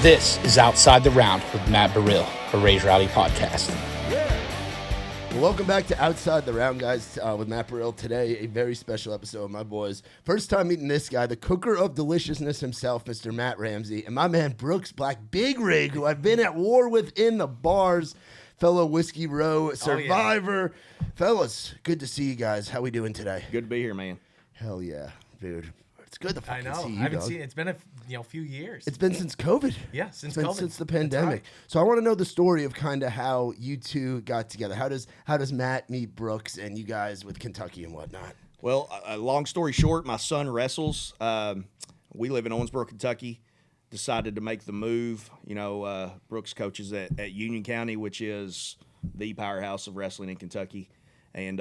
This is Outside the Round with Matt Burrill, a Rowdy podcast. Well, welcome back to Outside the Round, guys, with Matt Burrill. Today, a very special episode of my boys. First time meeting this guy, the cooker of deliciousness himself, Mr. Matt Ramsey, and my man Brooks Black Big Rig, who I've been at war with in the bars, fellow Whiskey Row survivor. Oh, yeah. Fellas, good to see you guys. How we doing today? Good to be here, man. Hell yeah, dude. It's good to fucking see you. I haven't seen it. It's been a few years. It's been since COVID. Yeah, since COVID. Since the pandemic. Right. So I want to know the story of kind of how you two got together. How does Matt meet Brooks and you guys with Kentucky and whatnot? Well, long story short, my son wrestles. We live in Owensboro, Kentucky. Decided to make the move. You know, Brooks coaches at Union County, which is the powerhouse of wrestling in Kentucky. And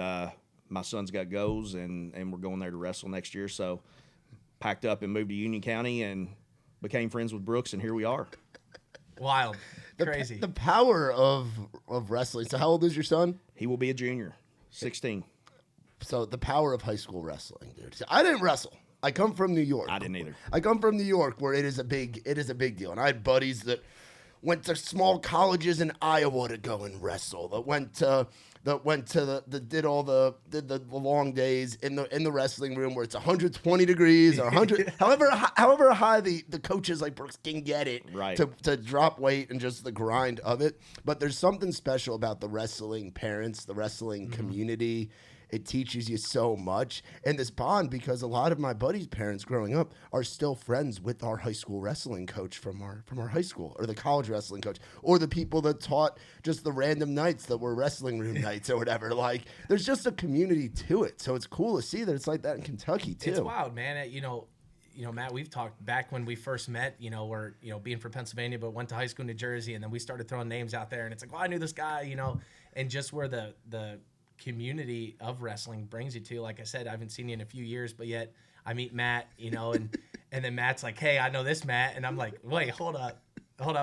my son's got goals, and we're going there to wrestle next year. So packed up and moved to Union County and became friends with Brooks, and here we are. Wild. Crazy. The power of wrestling. So how old is your son? He will be a junior, 16. So the power of high school wrestling, dude. So I didn't wrestle. I come from New York. I didn't either. I come from New York, where it is a big deal. And I had buddies that went to small colleges in Iowa to go and wrestle. Did the long days in the wrestling room where it's 120 degrees or 100 however high the coaches like Brooks can get it right to drop weight and just the grind of it. But there's something special about the wrestling parents, the wrestling community. It teaches you so much. And this bond, because a lot of my buddies' parents growing up are still friends with our high school wrestling coach from our high school, or the college wrestling coach, or the people that taught just the random nights that were wrestling room nights or whatever. Like, there's just a community to it. So it's cool to see that it's like that in Kentucky, too. It's wild, man. You know, Matt, we've talked back when we first met, we're, being from Pennsylvania, but went to high school in New Jersey, and then we started throwing names out there, and it's like, well, I knew this guy, and just where the community of wrestling brings you to. Like I said, I haven't seen you in a few years, but yet I meet Matt, and then Matt's like, hey, I know this Matt, and I'm like, wait, hold up,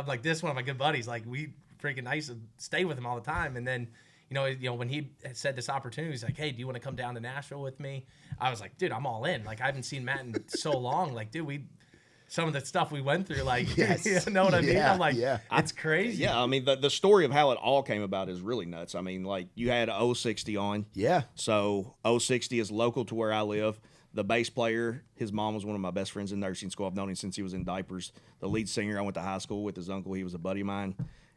like, this one of my good buddies, like, I used to stay with him all the time. And then when he said this opportunity, he's like, hey, do you want to come down to Nashville with me? I was like, dude, I'm all in. Like, I haven't seen Matt in so long. Like, dude, some of the stuff we went through, like, yes. You know what I mean? I'm like, yeah. It's crazy. Yeah, I mean, the story of how it all came about is really nuts. I mean, like, you had 060 on. Yeah. So 060 is local to where I live. The bass player, his mom was one of my best friends in nursing school. I've known him since he was in diapers. The lead singer, I went to high school with his uncle. He was a buddy of mine.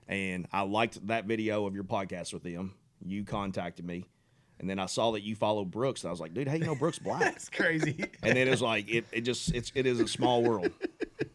And I liked that video of your podcast with him. You contacted me. And then I saw that you followed Brooks, and I was like, dude, how you know Brooks Black? That's crazy. And then it was like, it is a small world.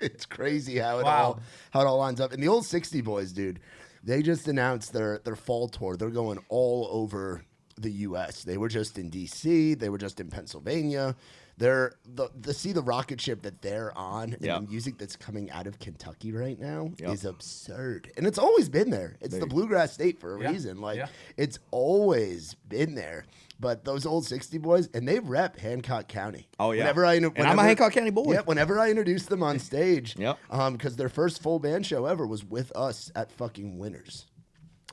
It's crazy how it all lines up. And the old 60 boys, dude, they just announced their fall tour. They're going all over the U.S. They were just in D.C. They were just in Pennsylvania. They're the rocket ship that they're on, and the music that's coming out of Kentucky right now is absurd. And it's always been there. It's the bluegrass state for a reason. Like, it's always been there. But those old 60 boys, and they rep Hancock County. Oh, yeah. And I'm a Hancock County boy. Yeah, whenever I introduce them on stage, Yep. Because their first full band show ever was with us at fucking Winners.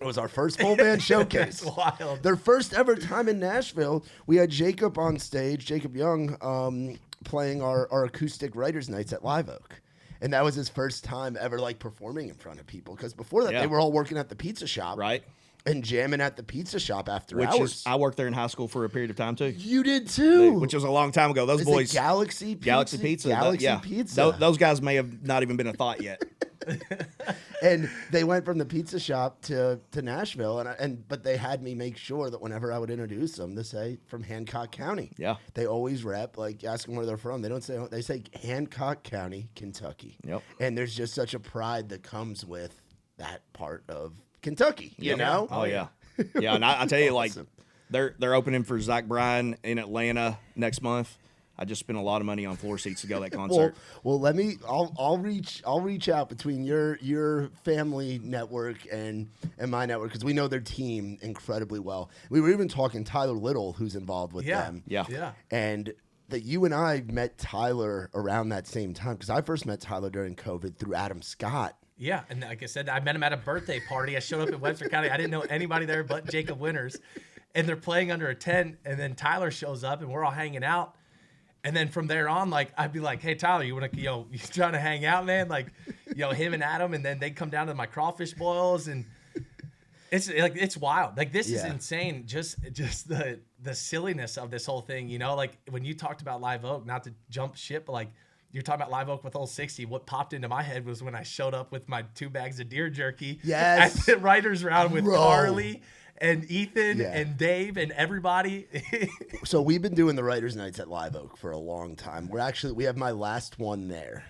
It was our first full band showcase. That's wild. Their first ever time in Nashville, we had Jacob on stage, Jacob Young, playing our acoustic writers' nights at Live Oak. And that was his first time ever, like, performing in front of people. Because before that, they were all working at the pizza shop. Right. And jamming at the pizza shop after hours. I worked there in high school for a period of time, too. You did, too. Which was a long time ago. Those boys. Galaxy Pizza? Galaxy Pizza. Those guys may have not even been a thought yet. And they went from the pizza shop to Nashville, but they had me make sure that whenever I would introduce them, to say from Hancock County. Yeah. They always rep, like, ask them where they're from. They say Hancock County, Kentucky. Yep. And there's just such a pride that comes with that part of Kentucky, you know? Oh, yeah. Yeah, and I tell you, like, Awesome. they're opening for Zach Bryan in Atlanta next month. I just spent a lot of money on floor seats to go to that concert. Well, I'll reach out between your family network and my network, because we know their team incredibly well. We were even talking Tyler Little, who's involved with them. Yeah. And that you and I met Tyler around that same time, because I first met Tyler during COVID through Adam Scott. Yeah, and like I said, I met him at a birthday party. I showed up in Webster County. I didn't know anybody there but Jacob Winters. And they're playing under a tent, and then Tyler shows up, and we're all hanging out. And then from there on, like, I'd be like, hey, Tyler, you want to, you trying to hang out, man? Like, him and Adam, and then they come down to my crawfish boils, and it's wild. Like, this is insane. Just the silliness of this whole thing. Like when you talked about Live Oak, not to jump ship, but like you're talking about Live Oak with Old 60. What popped into my head was when I showed up with my 2 bags of deer jerky at the writers round with Carly and Ethan and Dave and everybody. So we've been doing the writers' nights at Live Oak for a long time. We have my last one there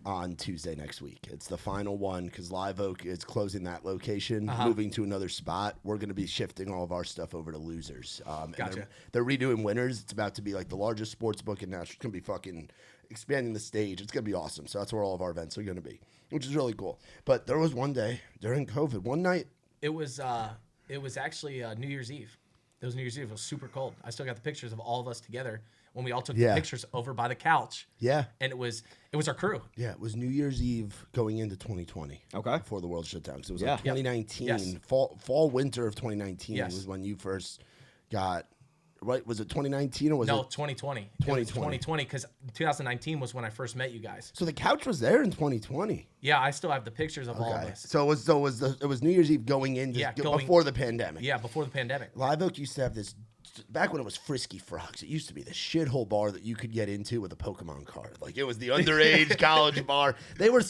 on Tuesday next week. It's the final one because Live Oak is closing that location, moving to another spot. We're going to be shifting all of our stuff over to Losers. Gotcha. They're redoing Winners. It's about to be like the largest sports book in Nashville. It's going to be fucking expanding the stage. It's going to be awesome. So that's where all of our events are going to be, which is really cool. But there was one day during COVID, one night. It was actually New Year's Eve. It was New Year's Eve. It was super cold. I still got the pictures of all of us together when we all took the pictures over by the couch. Yeah. And it was our crew. Yeah, it was New Year's Eve going into 2020. Okay. Before the world shut down. Because it was like 2019, Yes. fall, winter of 2019 Yes. was when you first got, right? Was it 2019 or was it? 2020. 2020 because 2019 was when I first met you guys. So the couch was there in 2020. Yeah, I still have the pictures of all of us. So it was New Year's Eve going into before the pandemic. Yeah, before the pandemic. Live Oak used to have this, back when it was Frisky Frogs, it used to be this shithole bar that you could get into with a Pokemon card. Like, it was the underage college bar. They were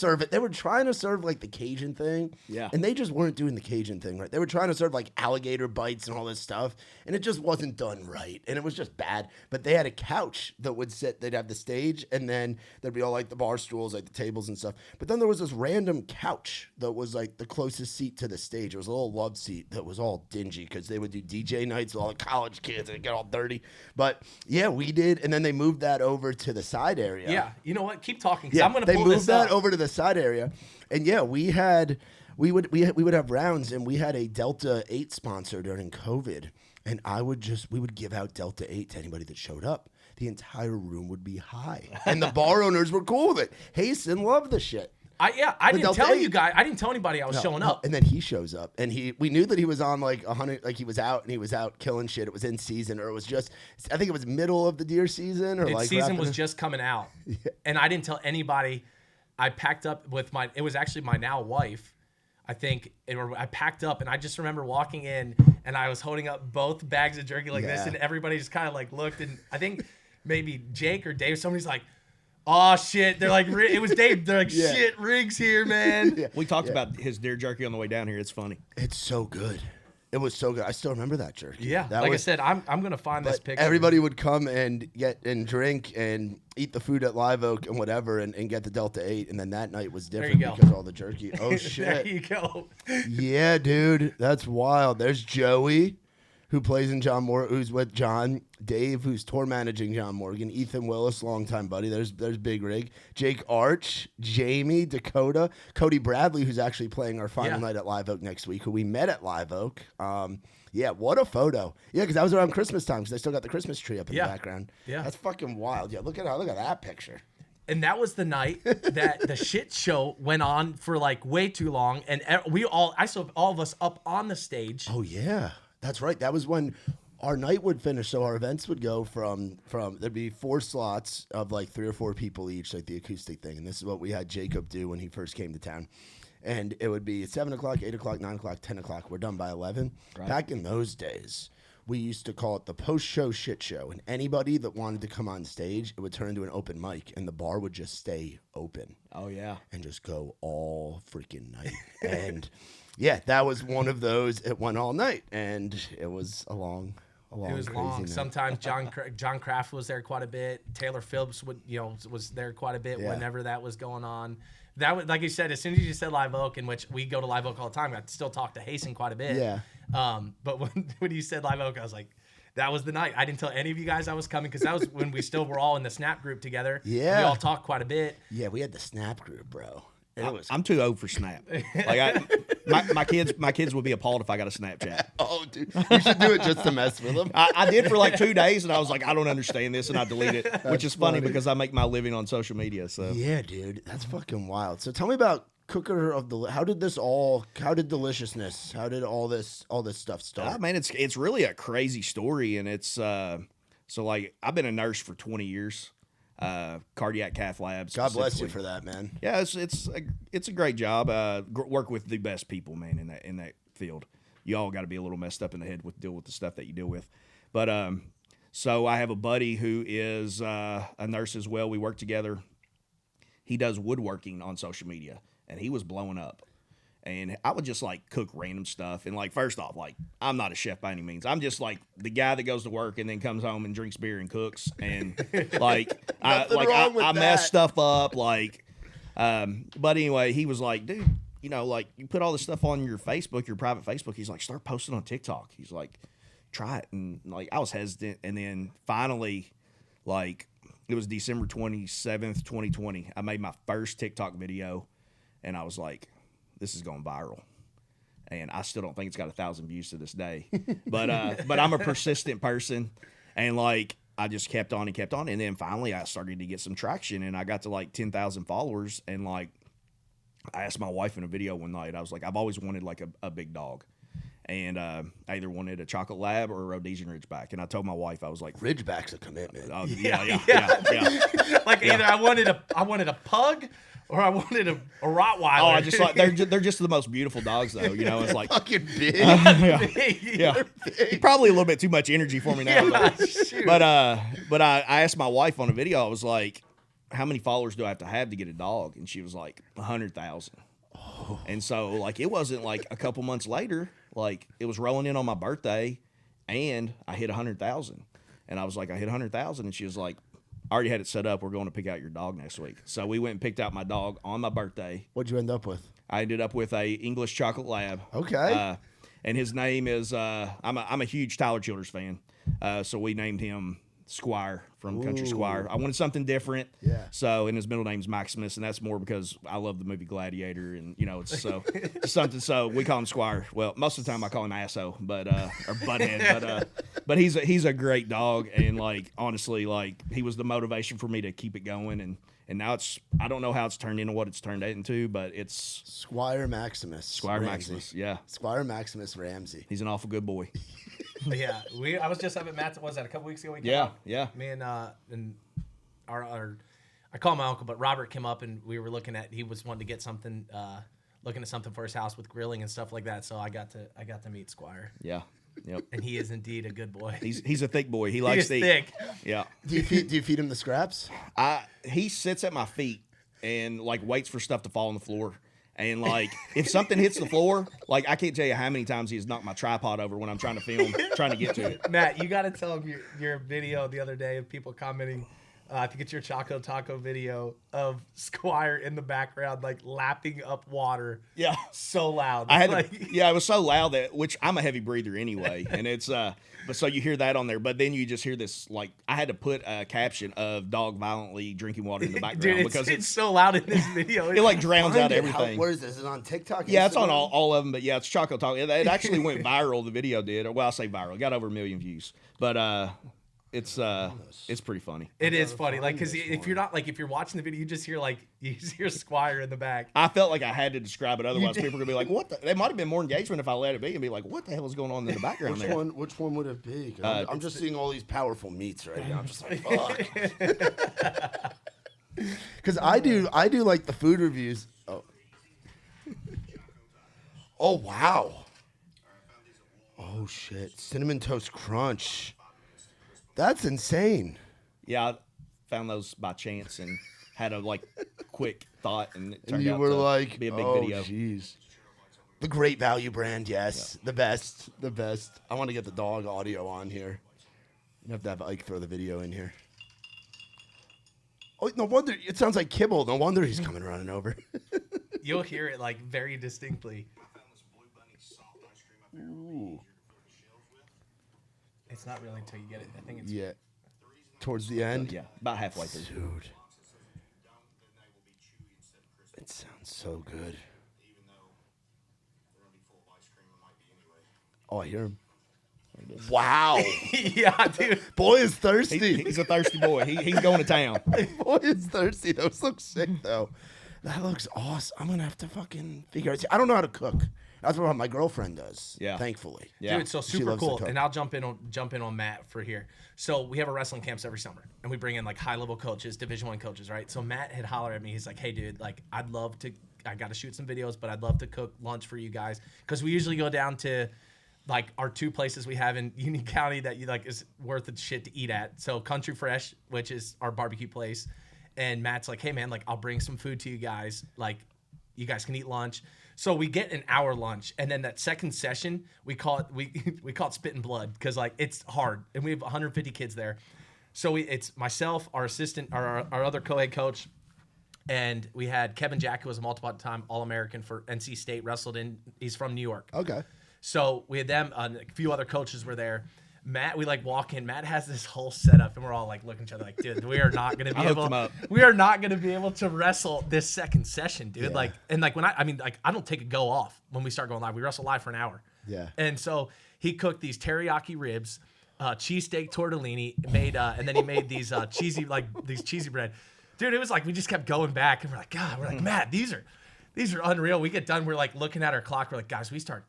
trying to serve like the Cajun thing. Yeah. And they just weren't doing the Cajun thing right. They were trying to serve like alligator bites and all this stuff. And it just wasn't done right. And it was just bad. But they had a couch that would sit, they'd have the stage, and then there'd be all like the bar stools, like the tables and stuff. But then there was this random couch that was like the closest seat to the stage. It was a little love seat that was all dingy because they would do DJ nights with all the college kids and it'd get all dirty. But yeah, we did. And then they moved that over to the side area. Yeah. You know what? Keep talking. Yeah, I'm going to pull they this moved that up. over to the side area. And yeah, we would have rounds, and we had a Delta 8 sponsor during COVID. And we would give out Delta 8 to anybody that showed up. The entire room would be high. And the bar owners were cool with it. Hasten loved the shit. I didn't tell you guys. I didn't tell anybody I was showing up. And then he shows up, and we knew that he was on like 100, like he was out killing shit. It was in season, or it was just, I think it was middle of the deer season, or like season was just coming out, and I didn't tell anybody. I packed up with it was actually my now wife, I think. I packed up, and I just remember walking in, and I was holding up both bags of jerky like this, and everybody just kind of like looked, and I think maybe Jake or Dave, somebody's like, oh shit! They're like, it was Dave. They're like, shit, Riggs here, man. We talked about his deer jerky on the way down here. It's funny. It's so good. It was so good. I still remember that jerky. Yeah, I said, I'm gonna find this picture. Everybody would come and drink and eat the food at Live Oak and whatever, and get the Delta 8. And then that night was different because all the jerky. Oh shit! There you go. Yeah, dude, that's wild. There's Joey, who plays in John Moore, who's with John. Dave, who's tour managing John Morgan. Ethan Willis, longtime buddy. There's Big Rig. Jake Arch, Jamie, Dakota, Cody Bradley, who's actually playing our final night at Live Oak next week, who we met at Live Oak. Yeah, what a photo. Yeah, because that was around Christmas time, because I still got the Christmas tree up in the background. Yeah, that's fucking wild. Yeah, look at that picture. And that was the night that the shit show went on for like way too long, and I saw all of us up on the stage. Oh yeah. That's right. That was when our night would finish. So our events would go from there'd be 4 slots of like 3 or 4 people each, like the acoustic thing. And this is what we had Jacob do when he first came to town. And it would be 7 o'clock, 8 o'clock, 9 o'clock, 10 o'clock. We're done by 11. Right. Back in those days, we used to call it the post-show shit show. And anybody that wanted to come on stage, it would turn into an open mic, and the bar would just stay open. Oh yeah, and just go all freaking night. And yeah, that was one of those. It went all night, and it was a long, it was crazy long. night. Sometimes John Kraft was there quite a bit. Taylor Phillips was there quite a bit whenever that was going on. That was, like you said, as soon as you said Live Oak, in which we go to Live Oak all the time, I still talk to Hasten quite a bit. Yeah. But when you said Live Oak, I was like, that was the night. I didn't tell any of you guys I was coming, because that was when we still were all in the Snap group together. Yeah. We all talked quite a bit. Yeah, we had the Snap group, bro. I'm too old for Snap. Like my kids would be appalled if I got a Snapchat. Oh, dude, you should do it just to mess with them. I did for like 2 days, and I was like, I don't understand this, and I deleted it, which is funny because I make my living on social media. So yeah, dude, that's fucking wild. So tell me about Cooker of the. How did Deliciousness? How did all this stuff start? Man, it's really a crazy story, and it's so like I've been a nurse for 20 years. cardiac cath labs. God bless you for that, man. Yeah, it's a great job. Work with the best people, man, in that field. You all got to be a little messed up in the head with deal with the stuff that you deal with. But so I have a buddy who is a nurse as well. We work together. He does woodworking on social media, and he was blowing up. And I would just like cook random stuff. And like, first off, like I'm not a chef by any means. I'm just like the guy that goes to work and then comes home and drinks beer and cooks. And like, I mess stuff up. Like, but anyway, he was like, dude, you know, like you put all this stuff on your Facebook, your private Facebook. He's like, start posting on TikTok. He's like, try it. And like, I was hesitant. And then finally, like, it was December 27th, 2020. I made my first TikTok video, and I was like, this is going viral. And I still don't think it's got 1,000 views to this day. But I'm a persistent person, and like I just kept on, and then finally I started to get some traction, and I got to like 10,000 followers. And like I asked my wife in a video one night, I was like, I've always wanted like a big dog. And I either wanted a chocolate lab or a Rhodesian Ridgeback. And I told my wife, I was like, Ridgeback's a commitment. Oh, yeah. Like either I wanted a pug or I wanted a Rottweiler. Oh, I just like they're just the most beautiful dogs, though. You know, it's like fucking big. yeah. Probably a little bit too much energy for me now. But I asked my wife on a video. I was like, how many followers do I have to get a dog? And she was like 100,000. Oh. And so like it wasn't like a couple months later. Like it was rolling in on my birthday, and I hit 100,000. And I was like, I hit 100,000, and she was like, I already had it set up. We're going to pick out your dog next week. So we went and picked out my dog on my birthday. What'd you end up with? I ended up with a English chocolate lab. Okay. And his name is I'm a huge Tyler Childers fan. So we named him Squire from Country Squire. I wanted something different. Yeah. So, and his middle name's Maximus, and that's more because I love the movie Gladiator, and you know, it's so it's something. So we call him Squire. Well, most of the time I call him Asso, but or Butthead, but he's a great dog, and like honestly, like he was the motivation for me to keep it going, and now I don't know how it's turned into what it's turned into, but it's Squire Maximus. Ramsey. Maximus, yeah. Squire Maximus Ramsey. He's an awful good boy. Yeah, I was just up at Matt's. Was that a couple weeks ago? Yeah. Me and our I call him my uncle, but Robert came up and we were looking at. He was wanting to get something, looking at something for his house with grilling and stuff like that. So I got to meet Squire. Yeah. Yep. And he is indeed a good boy. He's a thick boy. He likes to eat. Thick. Yeah. Do you feed him the scraps? He sits at my feet and like waits for stuff to fall on the floor. And like if something hits the floor, like I can't tell you how many times he's knocked my tripod over when I'm trying to film, trying to get to it. Matt, you got to tell him your video the other day of people commenting. I think it's your Choco Taco video of Squire in the background, like lapping up water. Yeah, so loud. I had it was so loud which I'm a heavy breather anyway, and it's but so you hear that on there, but then you just hear this like I had to put a caption of dog violently drinking water in the background. Dude, because it's so loud in this video. It like drowns out everything. Where is this? Is it on TikTok? Yeah, it's on all of them, but yeah, it's Choco Taco. It actually went viral. The video did, or well, I say viral. It got over 1 million views, but it's pretty funny. It is funny, like because if you're watching the video, you just hear Squire in the back. I felt like I had to describe it, otherwise people are gonna be like, "What?" There might have been more engagement if I let it be, and be like, "What the hell is going on in the background there?" Which one would it be? I'm just seeing all these powerful meats right now. I'm just like, fuck. Because I do like the food reviews. Oh wow. Oh shit! Cinnamon Toast Crunch. That's insane. Yeah, I found those by chance and had a like quick thought, and it turned and you out were to like, be a big oh, video. Jeez. The Great Value brand, yes, the best. I want to get the dog audio on here. You have to have Ike throw the video in here. Oh, no wonder it sounds like kibble. No wonder he's coming running over. You'll hear it like very distinctly. Ooh. It's not really until you get it. I think it's Towards the end. Yeah, about halfway through. Dude, it sounds so good. Oh, I hear him. Wow. Yeah, dude. Boy is thirsty. He's a thirsty boy. He's going to town. Boy is thirsty. Those look sick though. That looks awesome. I'm gonna have to fucking figure out. I don't know how to cook. That's what my girlfriend does. Yeah. Thankfully. Yeah. Dude, so She super loves to cool. cook. And I'll jump in on Matt for here. So we have a wrestling camps every summer, and we bring in like high level coaches, Division I coaches, right? So Matt had hollered at me. He's like, "Hey, dude, like I got to shoot some videos, but I'd love to cook lunch for you guys because we usually go down to like our 2 places we have in Union County that you like is worth the shit to eat at. So Country Fresh, which is our barbecue place, and Matt's like, "Hey, man, like I'll bring some food to you guys, like." You guys can eat lunch. So we get an hour lunch, and then that second session we call it spit and blood because like it's hard, and we have 150 kids there. So it's myself, our assistant, our other co-head coach, and we had Kevin Jack, who was a multiple-time All-American for NC State, he's from New York. Okay. So we had them, a few other coaches were there. Matt, we like walk in. Matt has this whole setup, and we're all like looking at each other like, dude, we are not going to be able to wrestle this second session, dude. Yeah. Like, and like when I don't take a go off when we start going live. We wrestle live for an hour. Yeah. And so he cooked these teriyaki ribs, cheesesteak tortellini, and then he made these cheesy bread. Dude, it was like we just kept going back, and we're like, Matt, these are unreal. We get done, we're like looking at our clock, we're like, guys, we start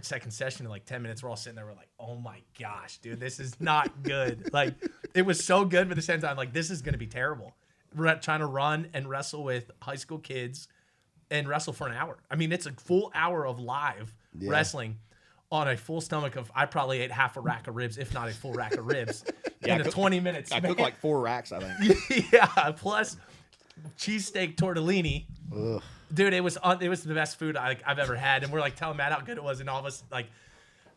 second session in like 10 minutes. We're all sitting there. We're like, oh my gosh, dude, this is not good. Like, it was so good, but at the same time, like, this is going to be terrible. We're trying to run and wrestle with high school kids and wrestle for an hour. I mean, it's a full hour of live wrestling on a full stomach of, I probably ate half a rack of ribs, if not a full rack of ribs in 20 minutes. I cooked like 4 racks, I think. Yeah, plus cheesesteak tortellini. Ugh. Dude, it was the best food I've ever had, and we're like telling Matt how good it was, and all of us like,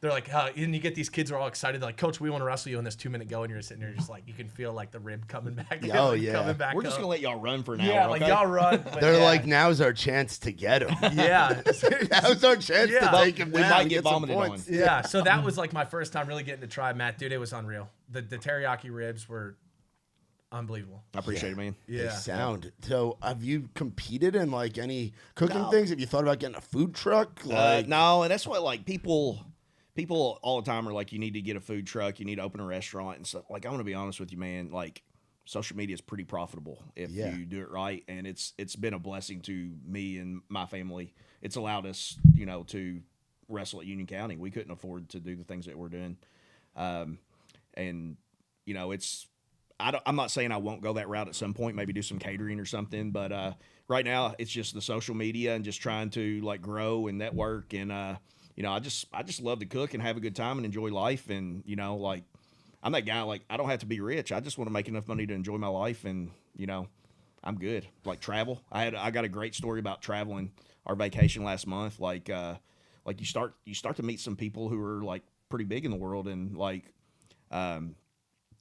they're like, and you get these kids are all excited, they're like, Coach, we want to wrestle you in this 2-minute go, and you're sitting there just like, you can feel like the rib coming back. Oh, yeah. coming back. We're just up. gonna let y'all run for an hour. Yeah, like okay? y'all run. But They're yeah. like, now's our chance to get him. Yeah, Now's our chance to take him We down. might get some vomited on. points. yeah. So that was like my first time really getting to try Matt. Dude, it was unreal. The teriyaki ribs were unbelievable. I appreciate it, man. They Yeah. sound. So, have you competed in like any cooking things? Have you thought about getting a food truck? No, and that's what like people all the time are like, you need to get a food truck, you need to open a restaurant and stuff. Like, I'm gonna be honest with you, man. Like, social media is pretty profitable if you do it right, and it's been a blessing to me and my family. It's allowed us, to wrestle at Union County. We couldn't afford to do the things that we're doing, and I'm not saying I won't go that route at some point, maybe do some catering or something, but right now it's just the social media and just trying to like grow and network, and I just love to cook and have a good time and enjoy life, and like I'm that guy, like I don't have to be rich. I just want to make enough money to enjoy my life, and I'm good. Like travel. I got a great story about traveling our vacation last month. Like you start to meet some people who are like pretty big in the world, and like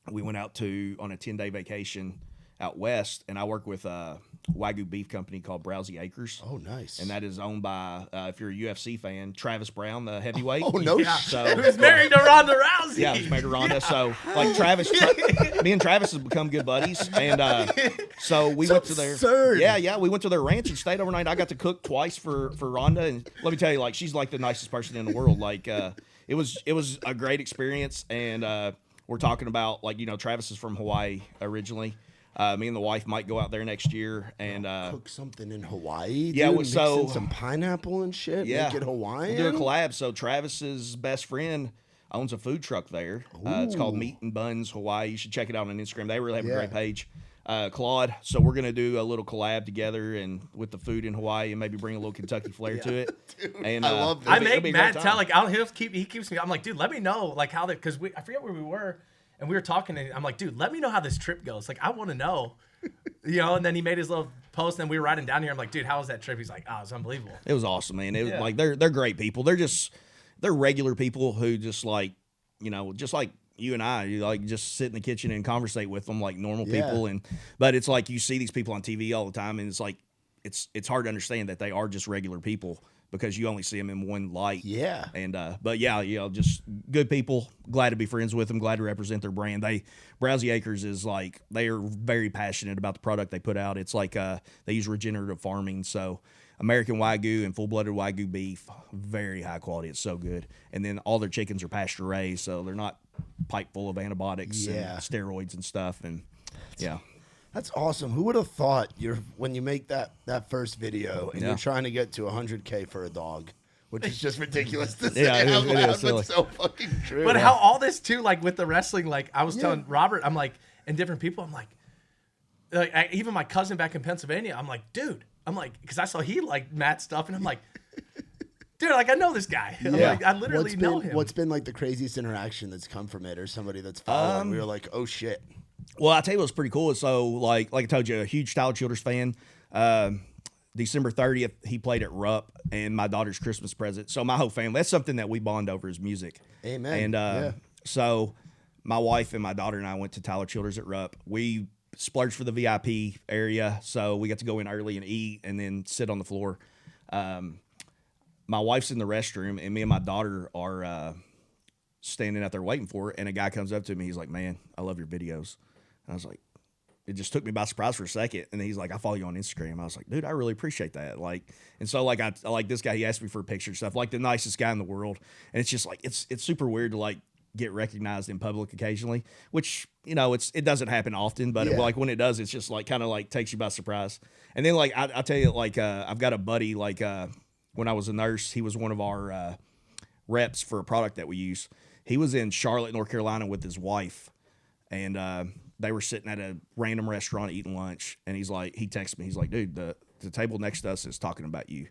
we went out on a 10-day vacation out west, and I work with a Wagyu beef company called Rowdy Acres. Oh, nice. And that is owned by, if you're a UFC fan, Travis Brown, the heavyweight. Oh, no Yeah. shit. So, Who's married to Ronda Rousey? yeah, he's married to Ronda. So, like Travis, me and Travis have become good buddies, and so we went to their absurd. Yeah, we went to their ranch and stayed overnight. I got to cook twice for Ronda, and let me tell you, like she's like the nicest person in the world. Like it was a great experience, and we're talking about like Travis is from Hawaii originally. Me and the wife might go out there next year and cook something in Hawaii. Yeah, dude, well, so- mix in some pineapple and shit. yeah, Make it Hawaiian. do a collab. So Travis's best friend owns a food truck there. It's called Ooh. Meat and Buns Hawaii. You should check it out on Instagram. They really have a great Yeah. page. Claude. So we're gonna do a little collab together and with the food in Hawaii and maybe bring a little Kentucky flair to it. Dude, And I love this. I it'll be make a great Matt time. tell like he keeps me. I'm like, dude, let me know like how that because I forget where we were and we were talking and I'm like, dude, let me know how this trip goes. Like I want to know, And then he made his little post and we were riding down here. I'm like, dude, how was that trip? He's like, oh, it's unbelievable. It was awesome, man. It was Yeah. like they're great people. They're regular people who just like just like you and I, you like just sit in the kitchen and conversate with them like normal Yeah. people. But it's like you see these people on TV all the time, and it's like it's hard to understand that they are just regular people because you only see them in one light. Yeah. And but yeah, just good people. Glad to be friends with them. Glad to represent their brand. Rowdy Acres is like they are very passionate about the product they put out. It's like they use regenerative farming, so American Wagyu and full-blooded Wagyu beef, very high quality. It's so good. And then all their chickens are pasture raised, so they're not pipe full of antibiotics Yeah. and steroids and stuff. And yeah, That's awesome. Who would have thought when you make that first video and Yeah. you're trying to get to 100K for a dog, which is just ridiculous to say Yeah, it out is loud, silly. but so fucking true. But how all this too, like with the wrestling, like I was telling Robert, I'm like, and different people, I'm like even my cousin back in Pennsylvania, I'm like, dude, because I saw he liked Matt's stuff, and I'm like, dude, like I know this guy. I'm like, I literally know him. What's been like the craziest interaction that's come from it, or somebody that's following? We were like, oh shit. Well, I'll tell you what's pretty cool. So, like I told you, a huge Tyler Childers fan. December 30th, he played at Rupp, and my daughter's Christmas present. So my whole family, that's something that we bond over is music. Amen. And so my wife and my daughter and I went to Tyler Childers at Rupp. We splurged for the VIP area, so we got to go in early and eat and then sit on the floor. My wife's in the restroom, and me and my daughter are standing out there waiting for her, and a guy comes up to me. He's like, man, I love your videos. And I was like, it just took me by surprise for a second. And then he's like, I follow you on Instagram. I was like, dude, I really appreciate that. Like, and so like, I like this guy, he asked me for a picture and stuff, like the nicest guy in the world. And it's just like, it's super weird to like get recognized in public occasionally, which, you know, it doesn't happen often, but like when it does, it's just like kind of like takes you by surprise. And then like, I'll tell you, like, I've got a buddy, like, when I was a nurse, he was one of our reps for a product that we use. He was in Charlotte, North Carolina with his wife, and they were sitting at a random restaurant eating lunch, and he's like, he texted me, he's like, dude, the table next to us is talking about you.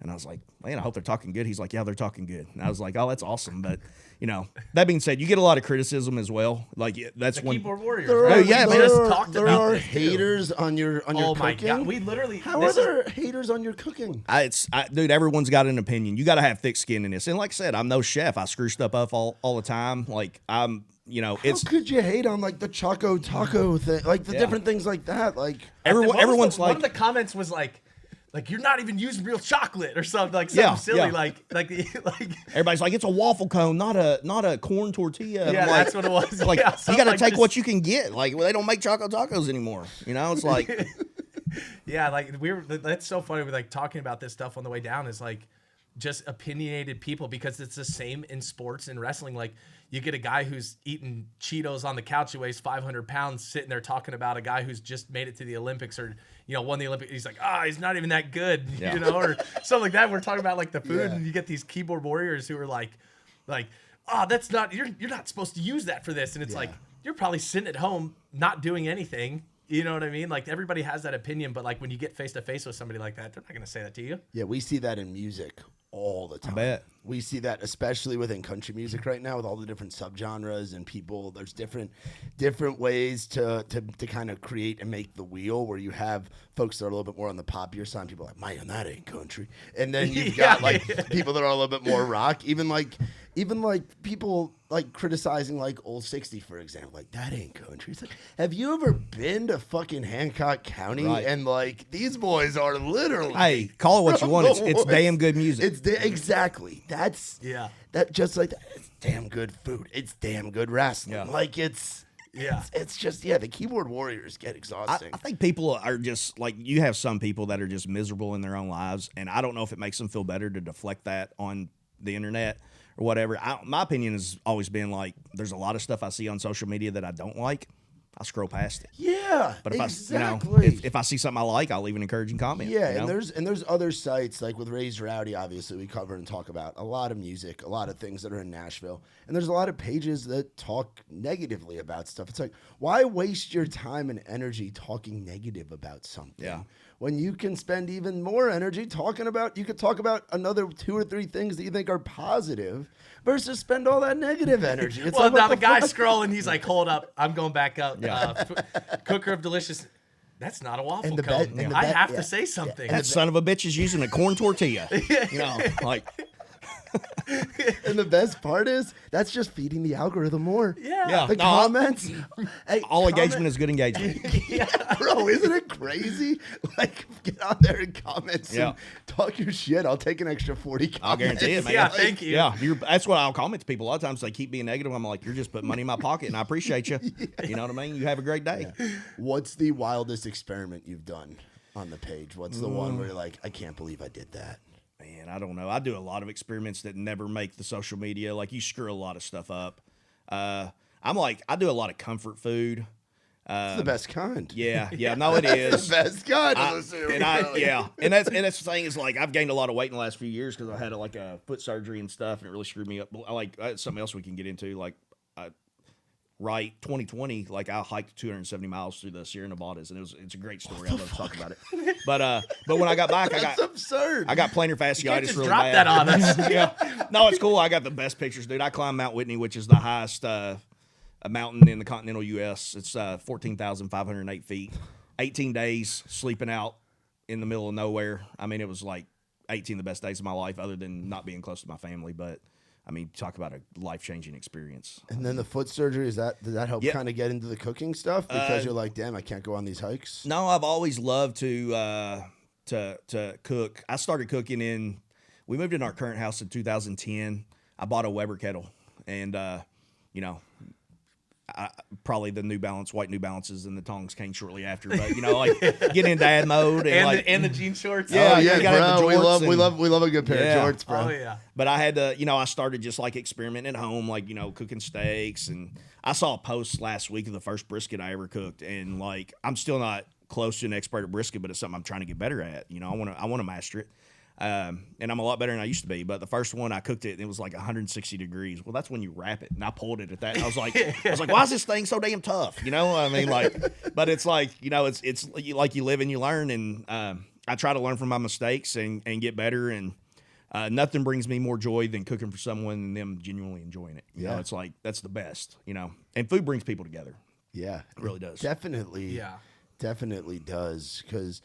And I was like, man, I hope they're talking good. He's like, yeah, they're talking good. And I was like, oh, that's awesome. But, you know, that being said, you get a lot of criticism as well. Like, that's the when keyboard warriors. There right? are, We yeah, man. just talked there about are this, too. haters on your Oh my cooking. god, we literally. How are there haters on your cooking? Dude, everyone's got an opinion. You got to have thick skin in this. And like I said, I'm no chef. I screw stuff up all the time. Like, you know, How could you hate on like the Choco Taco thing, like the different things like that? Like everyone's one like, of the comments was like you're not even using real chocolate or something, like something silly, yeah. like everybody's like, it's a waffle cone, not a corn tortilla. And yeah, I'm like, that's what it was. like Yeah, you something got to take just- what you can get. Like, well, they don't make Choco Tacos anymore. You know, it's like, Yeah, like that's so funny. We're like talking about this stuff on the way down is like just opinionated people, because it's the same in sports and wrestling. Like you get a guy who's eating Cheetos on the couch who weighs 500 pounds sitting there talking about a guy who's just made it to the Olympics or, you know, won the Olympics. He's like, he's not even that good, Yeah. you know, or something like that. We're talking about like the food, and you get these keyboard warriors who are like, that's not, you're not supposed to use that for this. And it's like, you're probably sitting at home not doing anything. You know what I mean? Like everybody has that opinion, but like when you get face to face with somebody like that, they're not going to say that to you. Yeah, we see that in music all the time. bet. We see that especially within country music right now with all the different subgenres and people. There's different ways to kind of create and make the wheel, where you have folks that are a little bit more on the popular side. People are like, man, that ain't country. And then you've got like people that are a little bit more rock. Even like people like criticizing like Old 60, for example. Like, that ain't country. It's like, have you ever been to fucking Hancock County? Right. And like these boys are literally hey, call it what you want. It's damn good music. Exactly. That's that just like that. It's damn good food. It's damn good wrestling. Yeah. Like it's just the keyboard warriors get exhausting. I think people are just like, you have some people that are just miserable in their own lives, and I don't know if it makes them feel better to deflect that on the internet or whatever. My opinion has always been like, there's a lot of stuff I see on social media that I don't like. I scroll past it. Yeah, But if exactly. if I see something I like, I'll leave an encouraging comment. Yeah, you know? and there's other sites like with Raised Rowdy, obviously we cover and talk about a lot of music, a lot of things that are in Nashville, and there's a lot of pages that talk negatively about stuff. It's like, why waste your time and energy talking negative about something when you can spend even more energy talking about? You could talk about another 2 or 3 things that you think are positive versus spend all that negative energy. It's Well, like, now what the guy fuck? scrolling, he's like, hold up, I'm going back up. Yeah. Cooker of Delicious. That's not a waffle And the cone. bet- and the I bet- have yeah. to say something. That son of a bitch is using a corn tortilla. You know, like, And the best part is that's just feeding the algorithm more. Yeah. The No, comments. Hey, all comment- engagement is good engagement. Bro, isn't it crazy? Like, get out there and comment Yeah. and talk your shit. I'll take an extra 40 comments. I'll guarantee it, man. Yeah, thank you. Yeah, that's what I'll comment to people. A lot of times they keep being negative. I'm like, you're just putting money in my pocket, and I appreciate you. You know what I mean? You have a great day. What's the wildest experiment you've done on the page? What's the one where you're like, I can't believe I did that? Man, I don't know. I do a lot of experiments that never make the social media. Like, you screw a lot of stuff up. I do a lot of comfort food. It's the best kind. Yeah, no, it is. The best kind I- of the cereal. and that's the thing is like I've gained a lot of weight in the last few years because I had like a foot surgery and stuff, and it really screwed me up. That's something else we can get into. Like, 2020, like I hiked 270 miles through the Sierra Nevadas, and it's a great story. I love to talk about it. But when I got back, That's absurd. I got plantar fasciitis You can't just really drop bad. that on us. Yeah, no, it's cool. I got the best pictures, dude. I climbed Mount Whitney, which is the highest a mountain in the continental U.S. It's 14,508 feet. 18 days sleeping out in the middle of nowhere. I mean, it was like 18 of the best days of my life, other than not being close to my family. But I mean, talk about a life-changing experience. And then the foot surgery, did that help Yep. kind of get into the cooking stuff? Because you're like, damn, I can't go on these hikes? No, I've always loved to cook. I started cooking we moved in our current house in 2010. I bought a Weber kettle, and probably the white New Balances and the tongs came shortly after. But like getting in dad mode and the jean shorts. Yeah, Yeah, you gotta have the bro. We jorts love a good pair Yeah. of jorts, bro. Oh yeah. But I had to, I started just like experimenting at home, like, cooking steaks. And I saw a post last week of the first brisket I ever cooked. And like, I'm still not close to an expert at brisket, but it's something I'm trying to get better at. I want to master it. And I'm a lot better than I used to be. But the first one I cooked it, and it was like 160 degrees. Well, that's when you wrap it. And I pulled it at that. And I was like, why is this thing so damn tough? I mean, like, but it's like, it's like you live and you learn. And I try to learn from my mistakes and get better. And nothing brings me more joy than cooking for someone and them genuinely enjoying it. You know, it's like, that's the best, and food brings people together. Yeah. It really does. Definitely does. Because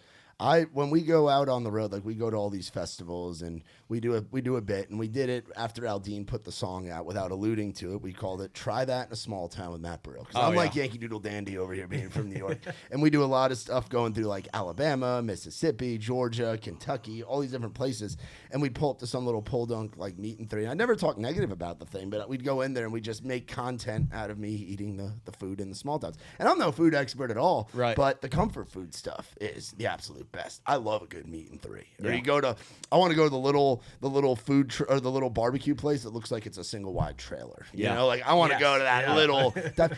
when we go out on the road, like we go to all these festivals and we do a bit, and we did it after Aldine put the song out without alluding to it. We called it "Try That in a Small Town" with Matt Burrill. Because I'm like Yankee Doodle Dandy over here, being from New York, and we do a lot of stuff going through like Alabama, Mississippi, Georgia, Kentucky, all these different places, and we'd pull up to some little pull dunk like meat and three. And I never talk negative about the thing, but we'd go in there and we just make content out of me eating the food in the small towns. And I'm no food expert at all, Right. But the comfort food stuff is the absolute best. I love a good meat and three. Or Yeah. I want to go to the little food or the little barbecue place that looks like it's a single wide trailer. You know, like I want to go to that little